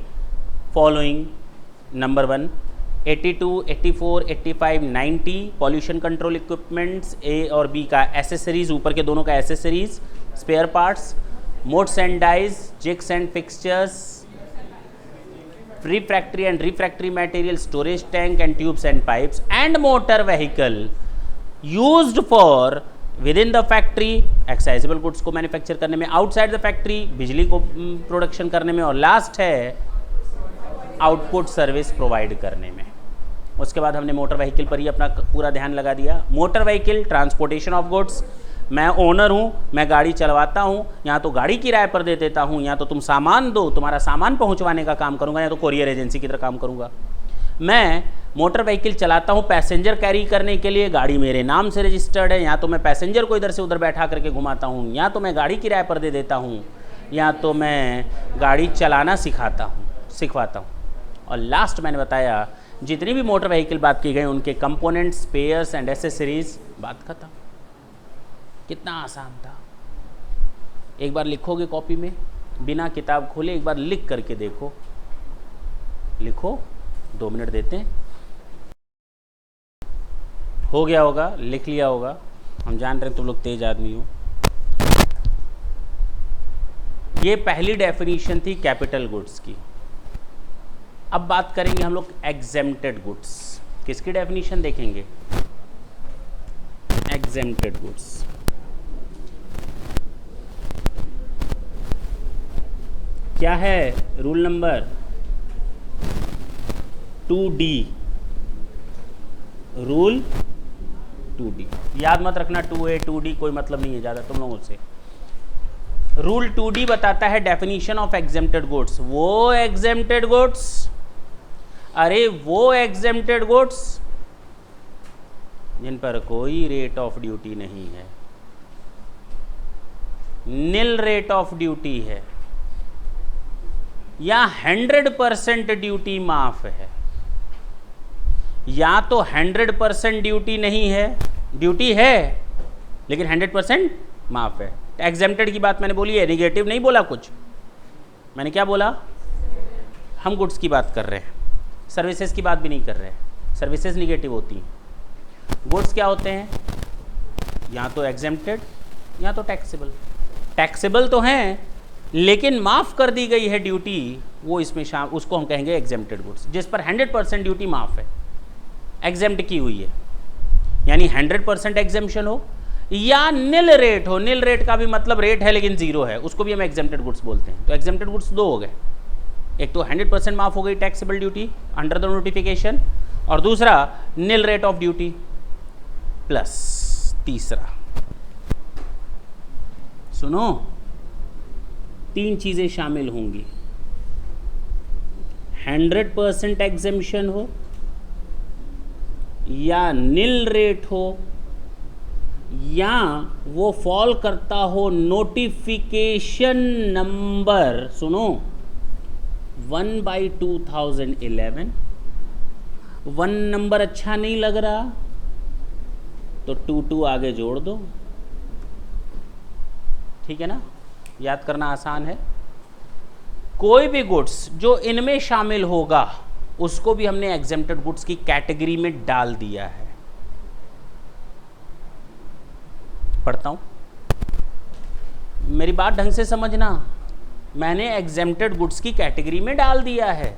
following, number 1 82, 84, 85, 90 pollution control equipments, A और बी का एसेसरीज, ऊपर के दोनों का accessories, spare parts, moulds and dies, jigs and fixtures, refractory and refractory material, storage tank and tubes and pipes, and motor vehicle used for within the factory, accessible goods को मैन्युफैक्चर करने में, आउटसाइड द फैक्ट्री बिजली को प्रोडक्शन करने में, और लास्ट है आउटपुट सर्विस प्रोवाइड करने में। उसके बाद हमने मोटर व्हीकल पर ही अपना पूरा ध्यान लगा दिया। Motor vehicle transportation of goods, मैं ओनर हूँ, मैं गाड़ी चलवाता हूँ, या तो गाड़ी किराए पर दे देता हूँ, या तो तुम सामान दो, तुम्हारा सामान पहुँचवाने का काम करूँगा, या तो कोरियर एजेंसी की तरह काम करूँगा। मैं मोटर व्हीकल चलाता हूँ पैसेंजर कैरी करने के लिए, गाड़ी मेरे नाम से रजिस्टर्ड है, या तो मैं पैसेंजर को इधर से उधर बैठा करके घुमाता हूँ, या तो मैं गाड़ी किराए पर दे देता हूँ, या तो मैं गाड़ी चलाना सिखवाता हूँ। और लास्ट मैंने बताया जितनी भी मोटर व्हीकल बात की गई उनके कंपोनेंट्स, स्पेयर्स एंड एसेसरीज, बात खत्म। कितना आसान था। एक बार लिखोगे कॉपी में, बिना किताब खोले एक बार लिख करके देखो, लिखो, 2 मिनट देते हैं, हो गया होगा, लिख लिया होगा। हम जान रहे हैं तुम लोग तेज आदमी हो। ये पहली डेफिनेशन थी कैपिटल गुड्स की। अब बात करेंगे हम लोग एग्जेम्प्टेड गुड्स। किसकी डेफिनेशन देखेंगे? Exempted goods. क्या है? Rule number 2D, rule 2D। याद मत रखना 2A 2D कोई मतलब नहीं है ज़्यादा तुम लोगों से। रूल 2D बताता है डेफिनेशन ऑफ एग्जेम्प्टेड गुड्स। वो एग्जेम्प्टेड गुड्स, अरे वो एग्जेम्प्टेड गुड्स जिन पर कोई रेट ऑफ ड्यूटी नहीं है, निल रेट ऑफ ड्यूटी है, या 100% ड्यूटी माफ है, या तो 100% ड्यूटी नहीं है, ड्यूटी है लेकिन 100% माफ है। एग्जेम्प्टेड की बात मैंने बोली है, निगेटिव नहीं बोला कुछ। मैंने क्या बोला? हम गुड्स की बात कर रहे हैं, सर्विसेज की बात भी नहीं कर रहे हैं। सर्विसेज निगेटिव होती हैं। गुड्स क्या होते हैं? या तो एग्जेम्प्टेड या तो टैक्सेबल। टैक्सेबल तो हैं लेकिन माफ़ कर दी गई है ड्यूटी, वो इसमें उसको हम कहेंगे एग्जेम्प्टेड गुड्स। जिस पर 100% ड्यूटी माफ़ है, एग्जेम्प्ट की हुई है, यानी 100% एग्जेम्पशन हो या निल रेट हो। निल रेट का भी मतलब रेट है लेकिन जीरो है, उसको भी हम एग्जेम्प्टेड गुड्स बोलते हैं। तो एग्जेम्प्टेड गुड्स 2 हो गए, एक तो 100% माफ़ हो गई taxable duty under the notification, और दूसरा निल रेट ऑफ ड्यूटी, प्लस तीसरा, सुनो, 3 चीज़ें शामिल होंगी। 100% एग्जेम्पशन हो, या निल रेट हो, या वो फॉल करता हो नोटिफिकेशन नंबर, सुनो, 1/2011। 1 नंबर अच्छा नहीं लग रहा तो 2 आगे जोड़ दो, ठीक है ना? याद करना आसान है। कोई भी गुड्स जो इनमें शामिल होगा उसको भी हमने एग्जेम्प्टेड गुड्स की कैटेगरी में डाल दिया है। पढ़ता हूं, मेरी बात ढंग से समझना। मैंने एग्जेम्प्टेड गुड्स की कैटेगरी में डाल दिया है।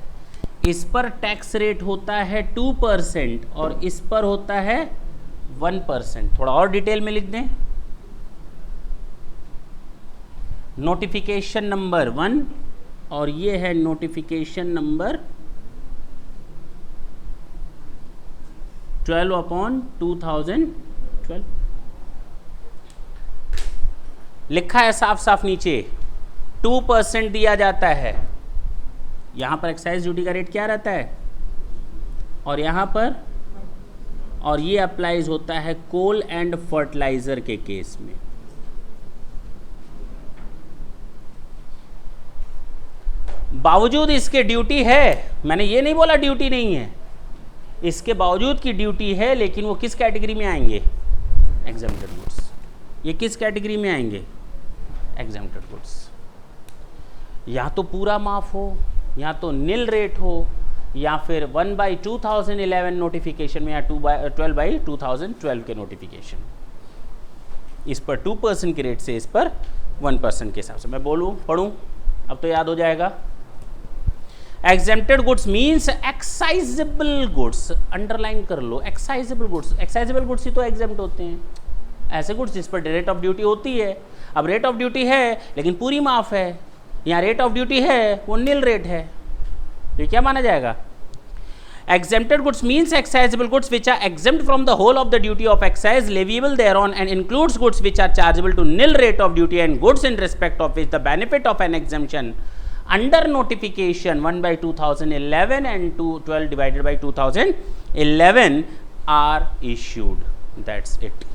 इस पर टैक्स रेट होता है 2% और इस पर होता है 1%। थोड़ा और डिटेल में लिख दें, नोटिफिकेशन नंबर 1 और ये है नोटिफिकेशन नंबर 12/2012। लिखा है साफ साफ नीचे 2% दिया जाता है। यहां पर एक्साइज ड्यूटी का रेट क्या रहता है, और यहां पर, और ये अप्लाइज होता है कोल एंड फर्टिलाइजर के केस में। बावजूद इसके ड्यूटी है, मैंने ये नहीं बोला ड्यूटी नहीं है, इसके बावजूद की ड्यूटी है, लेकिन वो किस कैटेगरी में आएंगे, एग्जेम्प्टेड गुड्स। ये किस कैटेगरी में आएंगे, एग्जेम्प्टेड गुड्स। या तो पूरा माफ हो, या तो नील रेट हो, या फिर 1/2011 नोटिफिकेशन में, या 12/2012 के नोटिफिकेशन, इस पर 2% के रेट से इस पर 1% के हिसाब से। मैं बोलूँ पढ़ूँ, अब तो याद हो जाएगा। Exempted goods means excisable goods, underline कर लो, एक्साइजेबल गुड्स। एक्साइजेबल गुड्स ही तो एग्जेम्प्ट होते हैं, ऐसे गुड्स जिस पर रेट ऑफ ड्यूटी होती है। अब रेट ऑफ ड्यूटी है लेकिन पूरी माफ है, यहाँ रेट ऑफ ड्यूटी है वो नील रेट है, तो क्या माना जाएगा। Exempted goods means excisable goods which are exempt from the whole of the duty of excise leviable thereon, and includes goods which are chargeable to nil rate of duty and goods in respect of which the benefit of an exemption under notification 1/2011 and 12/2011 are issued. That's it.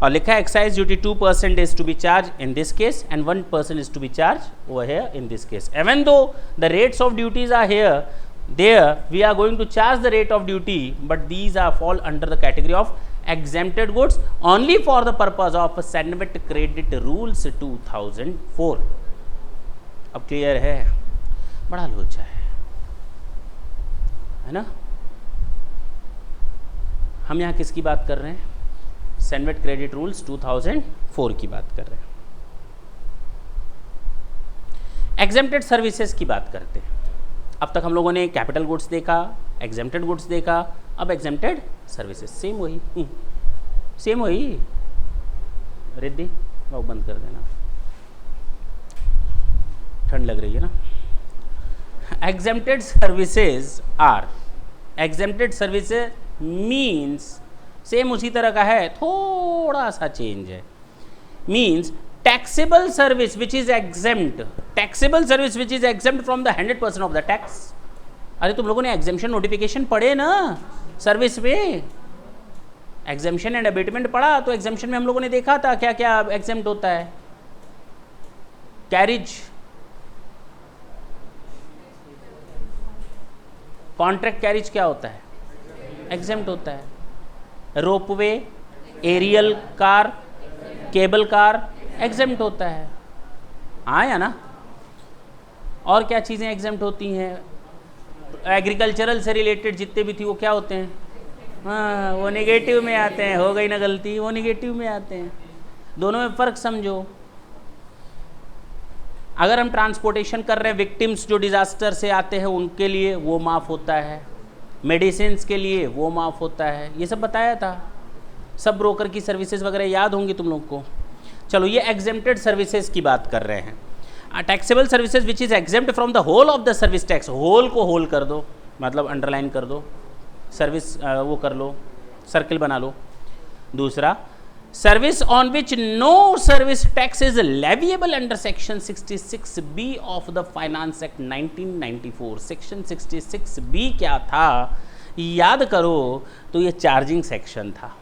और लिखा है excise duty 2% is to be charged in this case and 1% is to be charged over here in this case. Even though the rates of duties are here, there we are going to charge the rate of duty, but these are fall under the category of exempted goods only for the purpose of Senvet Credit Rules 2004. अब क्लियर है, बड़ा लोचा है ना। हम यहाँ किसकी बात कर रहे हैं, सेनवेट क्रेडिट रूल्स 2004 की बात कर रहे हैं। एग्जेम्प्टेड सर्विसेज की बात करते हैं। अब तक हम लोगों ने कैपिटल गुड्स देखा, एग्जेम्प्टेड गुड्स देखा, अब एग्जेम्प्टेड सर्विसेज। सेम वही रिद्धि वो बंद कर देना, ठंड लग रही है ना। Exempted services are, exempted services means same उसी तरह का है, थोड़ा सा चेंज है। Means taxable service which is exempt, taxable service which is exempt from the 100% of the tax। अरे तुम लोगों ने एग्जेम्पशन नोटिफिकेशन पढ़े ना सर्विस में, एग्जेम्पशन एंड अबेटमेंट पढ़ा, तो एग्जेम्पशन में हम लोगों ने देखा था क्या क्या एग्जेम्प्ट होता है। कैरिज, कॉन्ट्रैक्ट कैरिज क्या होता है, एग्जेम्प्ट होता है। Ropeway, aerial car, cable car exempt होता है, हाँ या ना। और क्या चीज़ें एग्जेम्प्ट होती हैं, एग्रीकल्चरल से रिलेटेड जितने भी थी वो क्या होते हैं, हाँ वो नेगेटिव में आते हैं, हो गई ना गलती, वो नेगेटिव में आते हैं। दोनों में फ़र्क समझो। अगर हम ट्रांसपोर्टेशन कर रहे हैं, विक्टिम्स जो डिज़ास्टर से आते हैं उनके लिए वो माफ़ होता है, मेडिसिन्स के लिए वो माफ़ होता है, ये सब बताया था। सब ब्रोकर की सर्विसेज वगैरह याद होंगी तुम लोग को। चलो ये एग्जेम्प्टेड सर्विसेज की बात कर रहे हैं। Taxable services which is exempt from the whole of the service tax, whole को होल कर दो, मतलब अंडरलाइन कर दो, सर्विस वो कर लो, सर्किल बना लो। दूसरा, service on which no service tax is leviable under section 66B of the finance act 1994। Section 66B क्या था याद करो, तो ये चार्जिंग सेक्शन था।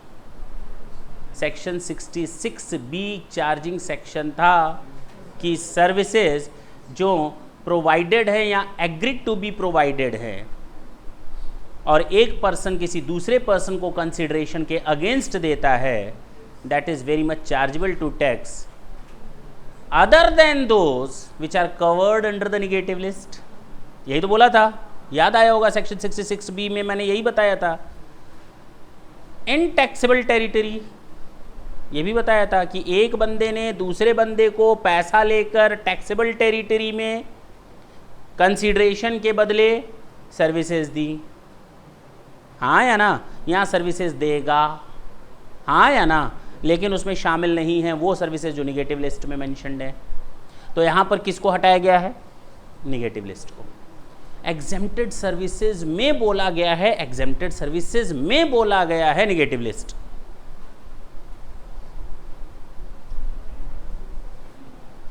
सेक्शन 66B चार्जिंग सेक्शन था कि सर्विसेज जो प्रोवाइडेड है या एग्रीड टू बी प्रोवाइडेड है, और एक पर्सन किसी दूसरे पर्सन को कंसिडरेशन के अगेंस्ट देता है, that is very much chargeable to tax other than those which are covered under the negative list. यही तो बोला था, याद आया होगा सेक्शन 66B में मैंने यही बताया था। इन टैक्सेबल टेरिटरी ये भी बताया था कि एक बंदे ने दूसरे बंदे को पैसा लेकर टैक्सेबल टेरिटरी में कंसीडरेशन के बदले सर्विसेज दी, हाँ या ना। यहाँ सर्विसेज देगा, हाँ या ना, लेकिन उसमें शामिल नहीं है वो सर्विसेज जो निगेटिव लिस्ट में मेंशन्ड है। तो यहाँ पर किसको हटाया गया है, निगेटिव लिस्ट को। एग्जेम्प्टेड सर्विसेज में बोला गया है, एग्जेम्प्टेड सर्विसेज में बोला गया है निगेटिव लिस्ट।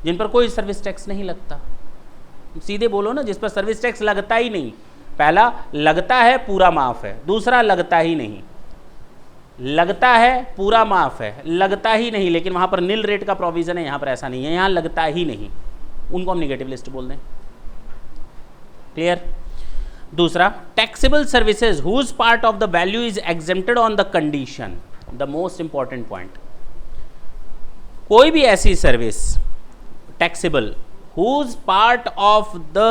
जिन पर कोई सर्विस टैक्स नहीं लगता। सीधे बोलो ना, जिस पर सर्विस टैक्स लगता ही नहीं। पहला लगता है पूरा माफ है, दूसरा लगता ही नहीं। लगता है पूरा माफ है, लगता ही नहीं, लेकिन वहां पर नील रेट का प्रोविजन है, यहां पर ऐसा नहीं है, यहां लगता ही नहीं, उनको हम निगेटिव लिस्ट बोल दें। क्लियर? दूसरा, taxable services whose part of the value is exempted on the condition, the most important point. कोई भी ऐसी service taxable whose part of the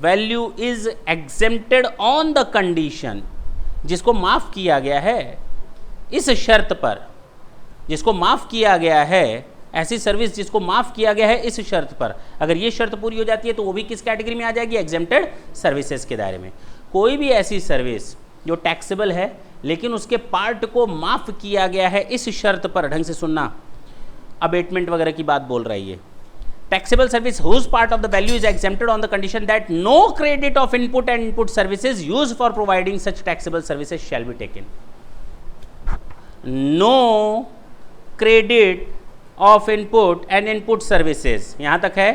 value is exempted on the condition, जिसको माफ किया गया है इस शर्त पर, जिसको माफ किया गया है, ऐसी सर्विस जिसको माफ किया गया है इस शर्त पर, अगर ये शर्त पूरी हो जाती है तो वो भी किस कैटेगरी में आ जाएगी? एग्जेम्प्टेड सर्विसेज के दायरे में। कोई भी ऐसी सर्विस जो टैक्सेबल है लेकिन उसके पार्ट को माफ किया गया है इस शर्त पर, ढंग से सुनना, अबेटमेंट वगैरह की बात बोल रही है। Taxable service whose part of the value is exempted on the condition that no credit of input and input services used for providing such taxable services shall be taken. No credit of input and input services, यहाँ तक है।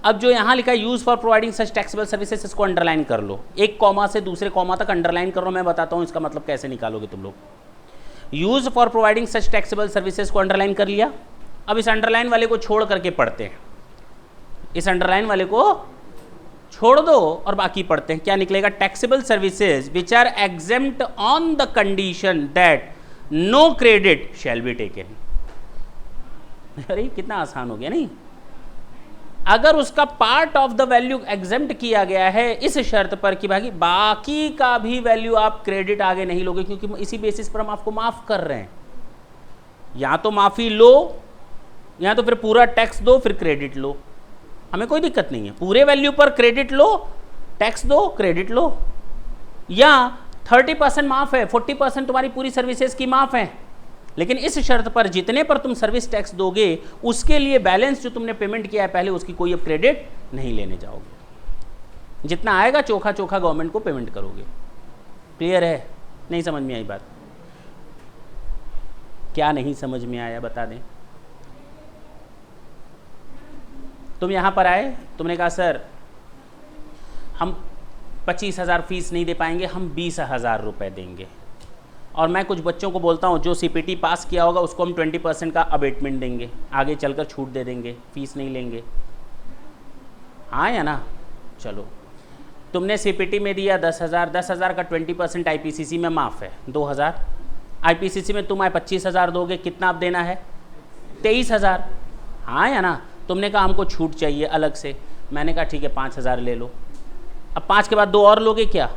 अब जो यहाँ लिखा है use for providing such taxable services, इसको अंडरलाइन कर लो, एक कॉमा से दूसरे कॉमा तक अंडरलाइन कर लो, मैं बताता हूँ इसका मतलब कैसे निकालोगे तुम लोग। Use for providing such taxable services को अंडरलाइन कर लिया। अब इस अंडरलाइन वाले को छोड़ करके पढ़ते हैं, इस अंडरलाइन वाले को छोड़ दो और बाकी पढ़ते हैं। क्या निकलेगा? Taxable services which are exempt on the condition that no credit shall be taken. अरे कितना आसान हो गया नहीं? अगर उसका part of the value exempt किया गया है इस शर्त पर कि भाई बाकी का भी वैल्यू आप क्रेडिट आगे नहीं लोगे, क्योंकि इसी बेसिस पर हम आपको माफ कर रहे हैं। या तो माफी लो या तो फिर पूरा टैक्स दो फिर क्रेडिट लो, हमें कोई दिक्कत नहीं है। पूरे वैल्यू पर क्रेडिट लो, टैक्स दो, क्रेडिट लो, या 30% माफ है, 40% तुम्हारी पूरी सर्विसेज की माफ है, लेकिन इस शर्त पर जितने पर तुम सर्विस टैक्स दोगे उसके लिए बैलेंस जो तुमने पेमेंट किया है पहले उसकी कोई अब क्रेडिट नहीं लेने जाओगे, जितना आएगा चोखा चोखा गवर्नमेंट को पेमेंट करोगे। क्लियर है? नहीं समझ में आई बात? क्या नहीं समझ में आया बता दें। तुम यहाँ पर आए, तुमने कहा सर हम 25,000 फीस नहीं दे पाएंगे, हम 20,000 रुपये देंगे, और मैं कुछ बच्चों को बोलता हूँ जो सीपीटी पास किया होगा उसको हम 20% का अबेटमेंट देंगे, आगे चलकर छूट दे देंगे, फीस नहीं लेंगे। हाँ या ना? चलो, तुमने सीपीटी में दिया 10,000, 10,000 का 20% आईपीसीसी में माफ़ है 2,000, आईपीसीसी में तुम आए 25,000 दोगे, कितना अब देना है? 23,000। हाँ या ना? तुमने कहा हमको छूट चाहिए अलग से, मैंने कहा ठीक है 5,000 ले लो। अब 5 के बाद 2 और लोगे क्या?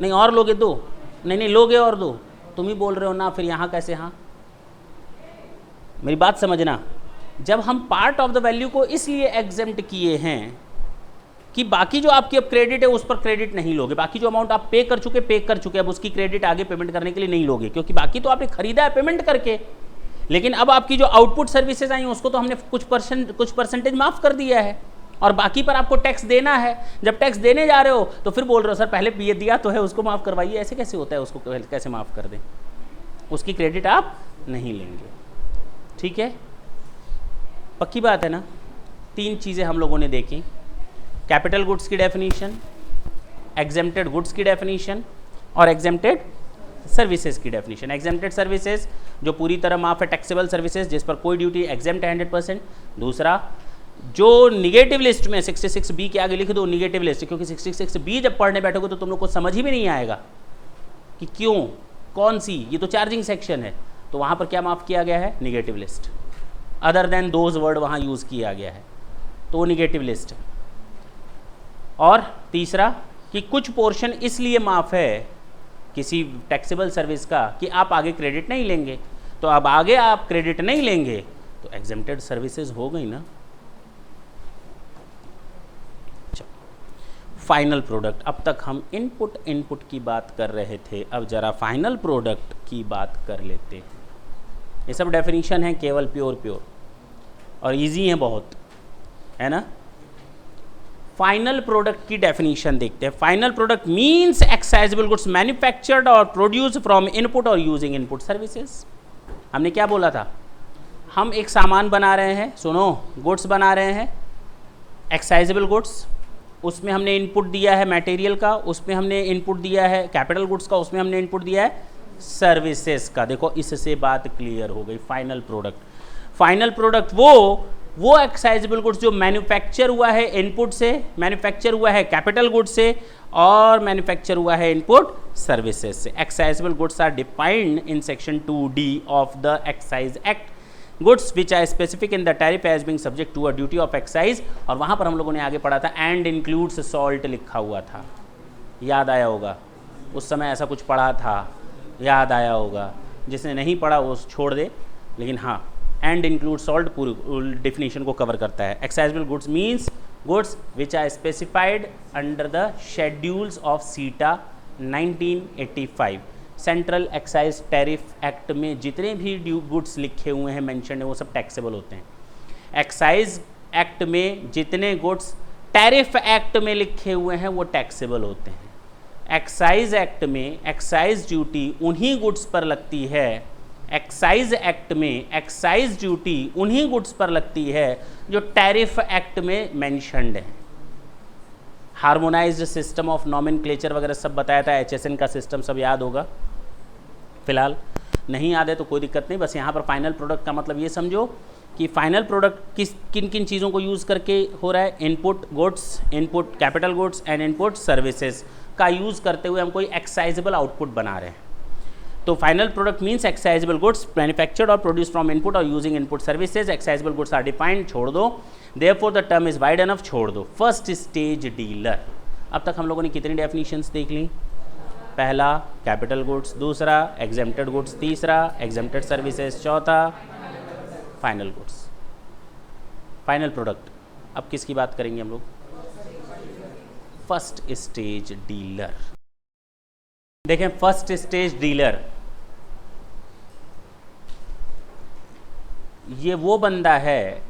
नहीं और लोगे 2? नहीं लोगे और 2, तुम ही बोल रहे हो ना, फिर यहाँ कैसे? हाँ मेरी बात समझना, जब हम पार्ट ऑफ द वैल्यू को इसलिए एग्जेम्प्ट किए हैं कि बाकी जो आपकी अब क्रेडिट है उस पर क्रेडिट नहीं लोगे, बाकी जो अमाउंट आप पे कर चुके अब उसकी क्रेडिट आगे पेमेंट करने के लिए नहीं लोगे, क्योंकि बाकी तो आपने खरीदा है पेमेंट करके, लेकिन अब आपकी जो आउटपुट सर्विसेज आई उसको तो हमने कुछ परसेंटेज माफ कर दिया है और बाकी पर आपको टैक्स देना है। जब टैक्स देने जा रहे हो तो फिर बोल रहे हो सर पहले ये दिया तो है उसको माफ़ करवाइए, ऐसे कैसे होता है? उसको कैसे माफ़ कर दें? उसकी क्रेडिट आप नहीं लेंगे। ठीक है, पक्की बात है ना? 3 चीज़ें हम लोगों ने देखी, कैपिटल गुड्स की डेफिनीशन, एग्जेम्प्टेड गुड्स की डेफिनीशन और एग्जेम्प्टेड सर्विसेज की डेफिनीशन। एग्जेम्प्टेड सर्विसेज जो पूरी तरह माफ है, टैक्सेबल सर्विसेज जिस पर कोई ड्यूटी, एग्जेम्प्ट है 100%। दूसरा जो निगेटिव लिस्ट में 66B के आगे लिख दो निगेटिव लिस्ट, क्योंकि 66B जब पढ़ने बैठोगे तो तुम लोग को समझ ही भी नहीं आएगा कि क्यों, कौन सी, ये तो चार्जिंग सेक्शन है, तो वहाँ पर क्या माफ़ किया गया है? Negative list, other than those word वहाँ यूज़ किया गया है, तो वो निगेटिव लिस्ट है। और तीसरा कि कुछ पोर्शन इसलिए माफ़ है किसी टैक्सेबल सर्विस का कि आप आगे क्रेडिट नहीं लेंगे, तो अब आगे आप क्रेडिट नहीं लेंगे तो एग्जेम्प्टेड सर्विसेज हो गई ना। फाइनल प्रोडक्ट, अब तक हम इनपुट की बात कर रहे थे, अब जरा फाइनल प्रोडक्ट की बात कर लेते हैं। ये सब डेफिनेशन है केवल प्योर और इजी है बहुत, है ना। फाइनल प्रोडक्ट की डेफिनेशन देखते हैं। Final product means excisable goods manufactured और प्रोड्यूस फ्रॉम इनपुट और यूजिंग इनपुट सर्विसेज। हमने क्या बोला था? हम एक सामान बना रहे हैं, सुनो, गुड्स बना रहे हैं, एक्साइजेबल गुड्स, उसमें हमने इनपुट दिया है मटेरियल का, उसमें हमने इनपुट दिया है कैपिटल गुड्स का, उसमें हमने इनपुट दिया है सर्विसेज का। देखो इससे बात क्लियर हो गई। फाइनल प्रोडक्ट, फाइनल प्रोडक्ट वो एक्साइजेबल गुड्स जो मैन्युफैक्चर हुआ है इनपुट से, मैन्युफैक्चर हुआ है कैपिटल गुड्स से, और मैन्युफैक्चर हुआ है इनपुट सर्विसेज से। Excisable goods are defined in section 2D of the excise act, goods which are specific in the tariff as being subject to a duty of excise. और वहाँ पर हम लोगों ने आगे पढ़ा था एंड इंक्लूड्स सॉल्ट लिखा हुआ था, याद आया होगा, उस समय ऐसा कुछ पढ़ा था, याद आया होगा। जिसने नहीं पढ़ा वो छोड़ दे, लेकिन हाँ, एंड इंक्लूड सॉल्ट पूरी डेफिनेशन को कवर करता है। Excisable goods means goods which are specified under the schedules of CETA 1985। Central excise tariff act में जितने भी गुड्स लिखे हुए हैं, मेंशन है, वो सब टैक्सेबल होते हैं। एक्साइज एक्ट में जितने गुड्स टैरिफ एक्ट में लिखे हुए हैं वो टैक्सेबल होते हैं। एक्साइज एक्ट में एक्साइज ड्यूटी उन्हीं गुड्स पर लगती है, एक्साइज एक्ट में एक्साइज ड्यूटी उन्हीं गुड्स पर लगती है जो टैरिफ एक्ट में मेंशन्ड है। हार्मोनाइज्ड सिस्टम ऑफ नॉमेनक्लेचर वगैरह सब बताया था, HSN का सिस्टम सब याद होगा। फिलहाल नहीं याद है तो कोई दिक्कत नहीं, बस यहाँ पर फाइनल प्रोडक्ट का मतलब ये समझो कि फाइनल प्रोडक्ट किन किन चीज़ों को यूज़ करके हो रहा है। Input goods, input capital goods and input services का यूज़ करते हुए हम कोई एक्साइजेबल आउटपुट बना रहे हैं। तो final product means excisable goods manufactured और प्रोड्यूस फ्रॉम इनपुट और using input services. Excisable goods are defined, छोड़ दो, therefore the term is wide enough, छोड़ दो। फर्स्ट स्टेज डीलर, अब तक हम लोगों ने कितनी डेफिनेशंस देख ली? पहला कैपिटल गुड्स, दूसरा एग्जेम्प्टेड गुड्स, तीसरा एग्जेम्प्टेड सर्विसेज, चौथा फाइनल गुड्स। फाइनल प्रोडक्ट अब किसकी बात करेंगे हम लोग? First stage dealer. देखें फर्स्ट स्टेज डीलर, ये वो बंदा है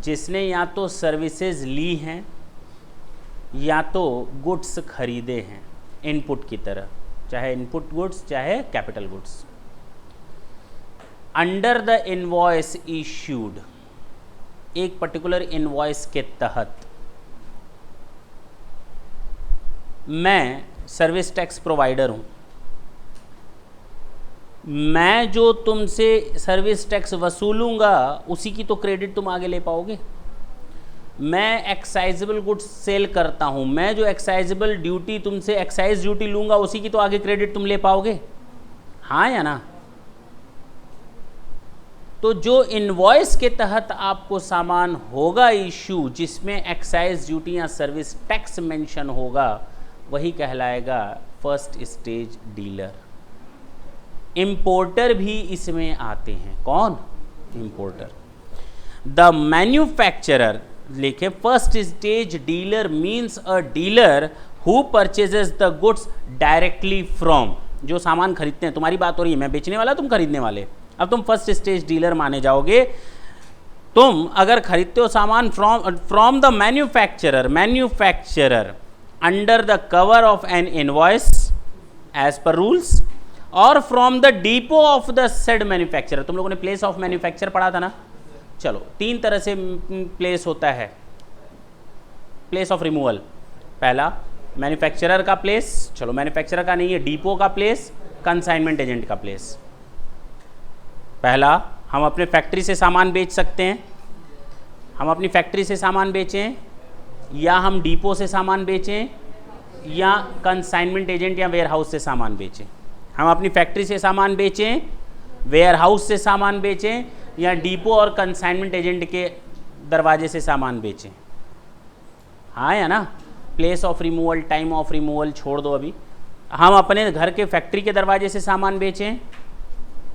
जिसने या तो सर्विसेज ली हैं या तो गुड्स खरीदे हैं इनपुट की तरह, चाहे इनपुट गुड्स चाहे capital goods. Under the invoice issued, एक पर्टिकुलर इनवॉइस के तहत मैं सर्विस टैक्स प्रोवाइडर हूं, मैं जो तुमसे सर्विस टैक्स वसूलूंगा उसी की तो क्रेडिट तुम आगे ले पाओगे। मैं एक्साइजेबल गुड्स सेल करता हूं, मैं जो एक्साइजेबल ड्यूटी तुमसे एक्साइज ड्यूटी लूंगा उसी की तो आगे क्रेडिट तुम ले पाओगे, हाँ या ना? तो जो इनवॉइस के तहत आपको सामान होगा इशू, जिसमें एक्साइज ड्यूटी या सर्विस टैक्स मेंशन होगा, वही कहलाएगा फर्स्ट स्टेज डीलर। इंपोर्टर भी इसमें आते हैं। कौन? इंपोर्टर। द मैन्युफैक्चरर, लिखे first stage dealer means a dealer who purchases the goods directly from, जो सामान खरीदते हैं। तुम्हारी बात हो रही है, मैं बेचने वाला, तुम खरीदने वाले। अब तुम फर्स्ट स्टेज डीलर माने जाओगे। तुम अगर खरीदते हो सामान from the manufacturer under the cover of an invoice as per rules, और from the depot of the said manufacturer. तुम लोगों ने प्लेस ऑफ मैन्युफैक्चर पढ़ा था ना? चलो, तीन तरह से प्लेस होता है प्लेस ऑफ रिमूवल। पहला मैन्युफैक्चरर का प्लेस, चलो मैन्युफैक्चरर का नहीं है, डिपो का प्लेस, कंसाइनमेंट एजेंट का प्लेस। पहला, हम अपने फैक्ट्री से सामान बेच सकते हैं, हम अपनी फैक्ट्री से सामान बेचें, या हम डिपो से सामान बेचें, या कंसाइनमेंट एजेंट या वेयरहाउस से सामान बेचें। हम अपनी फैक्ट्री से सामान बेचें, वेयरहाउस से सामान बेचें, या डिपो और कंसाइनमेंट एजेंट के दरवाजे से सामान बेचें, हाँ या ना? Place of removal, time of removal छोड़ दो अभी। हम अपने घर के फैक्ट्री के दरवाजे से सामान बेचें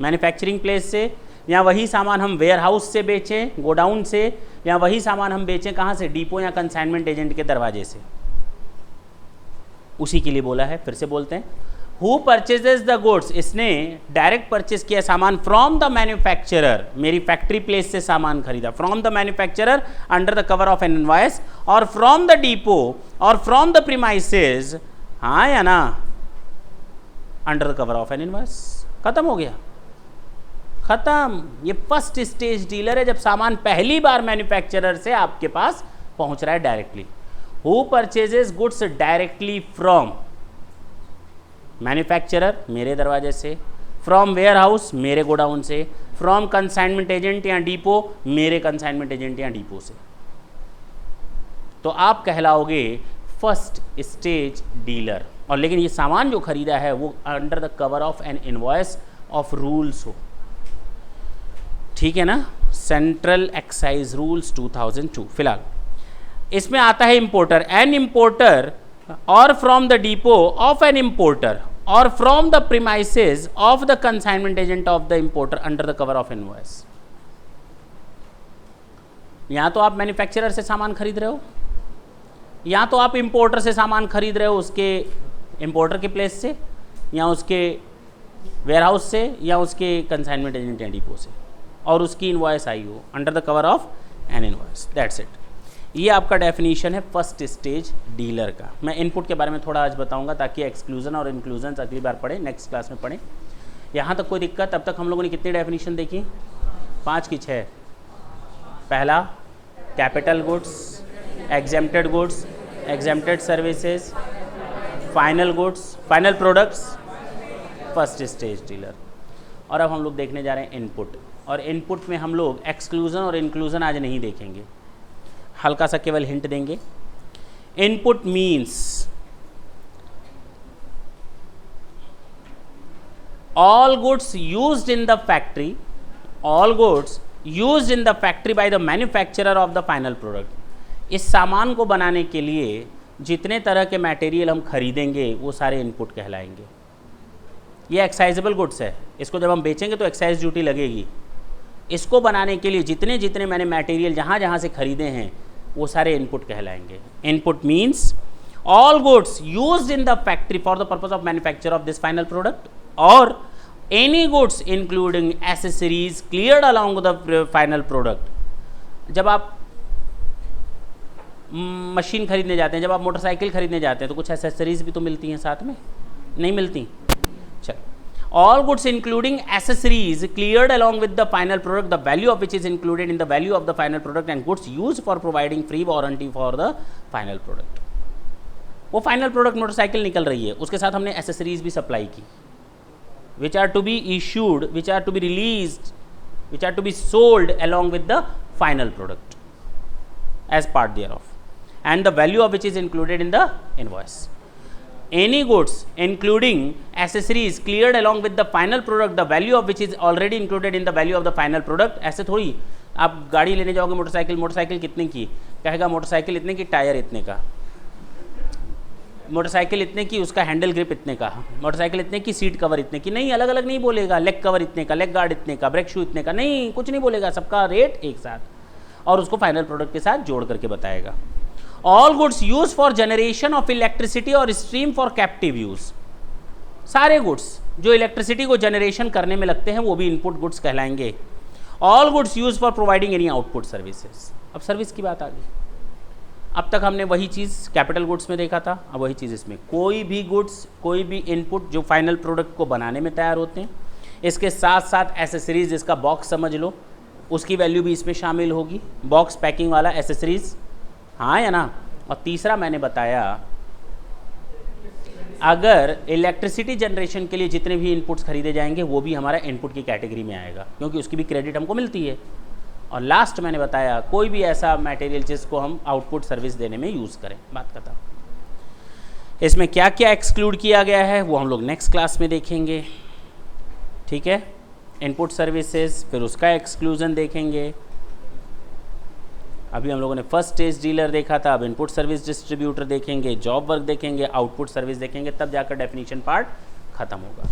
मैन्युफैक्चरिंग प्लेस से, या वही सामान हम वेयरहाउस से बेचें गोडाउन से, या वही सामान हम बेचें कहाँ से? डिपो या कंसाइनमेंट एजेंट के दरवाजे से। उसी के लिए बोला है, फिर से बोलते हैं। हु परचेजेस द गुड्स, इसने डायरेक्ट परचेज किया सामान फ्रॉम द मैन्युफैक्चरर, मेरी फैक्ट्री प्लेस से सामान खरीदा, from the manufacturer under the cover of an invoice, और फ्रॉम द डिपो और फ्रॉम द प्रीमाइसेस, हाँ या ना? Under the cover of an invoice. खत्म हो गया, खत्म। ये फर्स्ट स्टेज डीलर है, जब सामान पहली बार मैन्युफैक्चरर से आपके पास पहुंच रहा है directly. Who purchases goods directly from manufacturer, मेरे दरवाजे से, फ्रॉम वेयर हाउस, मेरे गोडाउन से, फ्रॉम कंसाइनमेंट एजेंट या डिपो, मेरे कंसाइनमेंट एजेंट या डिपो से। तो आप कहलाओगे फर्स्ट स्टेज डीलर। और लेकिन ये सामान जो खरीदा है वो under the cover of an invoice of rules हो, ठीक है ना, सेंट्रल एक्साइज रूल्स 2002। फिलहाल इसमें आता है इंपोर्टर, एन इंपोर्टर और from the depot of an importer और from the premises of the consignment agent of the importer under the cover of invoice. या तो आप मैन्युफैक्चरर से सामान खरीद रहे हो, या तो आप इंपोर्टर से सामान खरीद रहे हो, उसके इंपोर्टर के प्लेस से, या उसके वेयरहाउस से, या उसके कंसाइनमेंट एजेंट या डिपो से, और उसकी इनवॉइस आई हो under the cover of an invoice. That's it. ये आपका डेफिनेशन है फर्स्ट स्टेज डीलर का। मैं इनपुट के बारे में थोड़ा आज बताऊंगा ताकि एक्सक्लूजन और इंक्लूजन अगली बार पढ़े, नेक्स्ट क्लास में पढ़ें। यहाँ तक कोई दिक्कत? अब तक हम लोगों ने कितनी डेफिनेशन देखी? 5 की 6। पहला capital goods, exempted goods, exempted services, final goods, final products, first stage dealer. और अब हम लोग देखने जा रहे हैं इनपुट। और इनपुट में हम लोग एक्सक्लूजन और इंक्लूजन आज नहीं देखेंगे, हल्का सा केवल हिंट देंगे। Input means all goods used in the factory, all goods used in the factory by the manufacturer of the final product। इस सामान को बनाने के लिए जितने तरह के मटेरियल हम खरीदेंगे वो सारे इनपुट कहलाएंगे। ये एक्साइजेबल गुड्स है, इसको जब हम बेचेंगे तो एक्साइज ड्यूटी लगेगी। इसको बनाने के लिए जितने जितने मैंने मटेरियल जहाँ जहाँ से खरीदे हैं वो सारे इनपुट कहलाएंगे। Input means all goods used in the factory for the purpose of manufacture of this final product or any goods including accessories cleared along with the final product। जब आप मशीन खरीदने जाते हैं, जब आप मोटरसाइकिल खरीदने जाते हैं तो कुछ एसेसरीज भी तो मिलती हैं साथ में, नहीं मिलती? चल, all goods including accessories cleared along with the final product, the value of which is included in the value of the final product and goods used for providing free warranty for the final product। वो फाइनल प्रोडक्ट मोटरसाइकिल निकल रही है, उसके साथ हमने एसेसरीज भी सप्लाई की, which are to be issued, which are to be released, which are to be sold along with the final product as part thereof, and the value of which is included in the invoice. Any goods including accessories cleared along with the final product, the value of which is already included in the value of the final product. ऐसे थोड़ी आप गाड़ी लेने जाओगे मोटरसाइकिल, मोटरसाइकिल कितने की कहेगा, मोटरसाइकिल इतने की, टायर इतने का, मोटरसाइकिल इतने की, उसका हैंडल ग्रिप इतने का, मोटरसाइकिल इतने की, सीट कवर इतने की, नहीं, अलग अलग नहीं बोलेगा। लेग कवर इतने का, लेग गार्ड इतने का, ब्रेक शू इतने का, नहीं, कुछ नहीं बोलेगा, सबका रेट एक साथ, और उसको फाइनल प्रोडक्ट के साथ जोड़ करके बताएगा। All goods use for generation of electricity और स्ट्रीम फॉर कैप्टिव यूज, सारे गुड्स जो इलेक्ट्रिसिटी को जनरेशन करने में लगते हैं वो भी इनपुट गुड्स कहलाएंगे। All goods use for providing any output services. अब सर्विस की बात आ गई। अब तक हमने वही चीज़ कैपिटल गुड्स में देखा था, अब वही चीज़ इसमें। कोई भी गुड्स, कोई भी इनपुट जो फाइनल प्रोडक्ट को बनाने में तैयार होते हैं, इसके साथ साथ एसेसरीज, जिसका बॉक्स समझ लो, उसकी वैल्यू भी इसमें शामिल होगी, बॉक्स पैकिंग वाला एसेसरीज, हाँ या ना। और तीसरा मैंने बताया, अगर इलेक्ट्रिसिटी जनरेशन के लिए जितने भी इनपुट्स खरीदे जाएंगे वो भी हमारा इनपुट की कैटेगरी में आएगा, क्योंकि उसकी भी क्रेडिट हमको मिलती है। और लास्ट मैंने बताया, कोई भी ऐसा मटेरियल जिसको हम आउटपुट सर्विस देने में यूज़ करें। बात करता हूँ इसमें क्या क्या एक्सक्लूड किया गया है वो हम लोग नेक्स्ट क्लास में देखेंगे, ठीक है। इनपुट सर्विसेज, फिर उसका एक्सक्लूजन देखेंगे। अभी हम लोगों ने फर्स्ट स्टेज डीलर देखा था, अब इनपुट सर्विस डिस्ट्रीब्यूटर देखेंगे, जॉब वर्क देखेंगे, आउटपुट सर्विस देखेंगे, तब जाकर डेफिनेशन पार्ट ख़त्म होगा।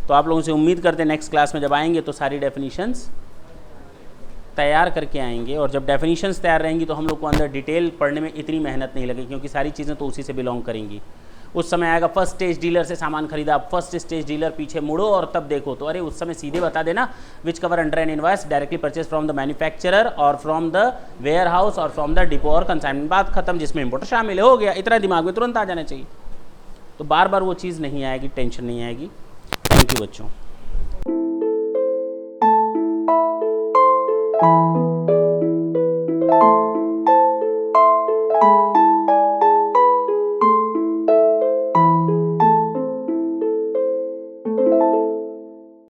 तो आप लोगों से उम्मीद करते हैं नेक्स्ट क्लास में जब आएंगे तो सारी डेफिनेशंस तैयार करके आएंगे, और जब डेफिनेशंस तैयार रहेंगी तो हम लोग को अंदर डिटेल पढ़ने में इतनी मेहनत नहीं लगेगी, क्योंकि सारी चीज़ें तो उसी से बिलोंग करेंगी। उस समय आएगा फर्स्ट स्टेज डीलर से सामान खरीदा, आप फर्स्ट स्टेज डीलर पीछे मुड़ो और तब देखो, तो अरे उस समय सीधे बता देना which cover under an invoice directly purchase from the manufacturer और फ्रॉम द वेयर हाउस और फ्रॉम द डिपो और कंसाइनमेंट। बात खत्म, जिसमें इंपोर्टर शामिल हो गया, इतना दिमाग में तुरंत आ जाना चाहिए। तो बार बार वो चीज़ नहीं आएगी, टेंशन नहीं आएगी। थैंक यू बच्चों। है।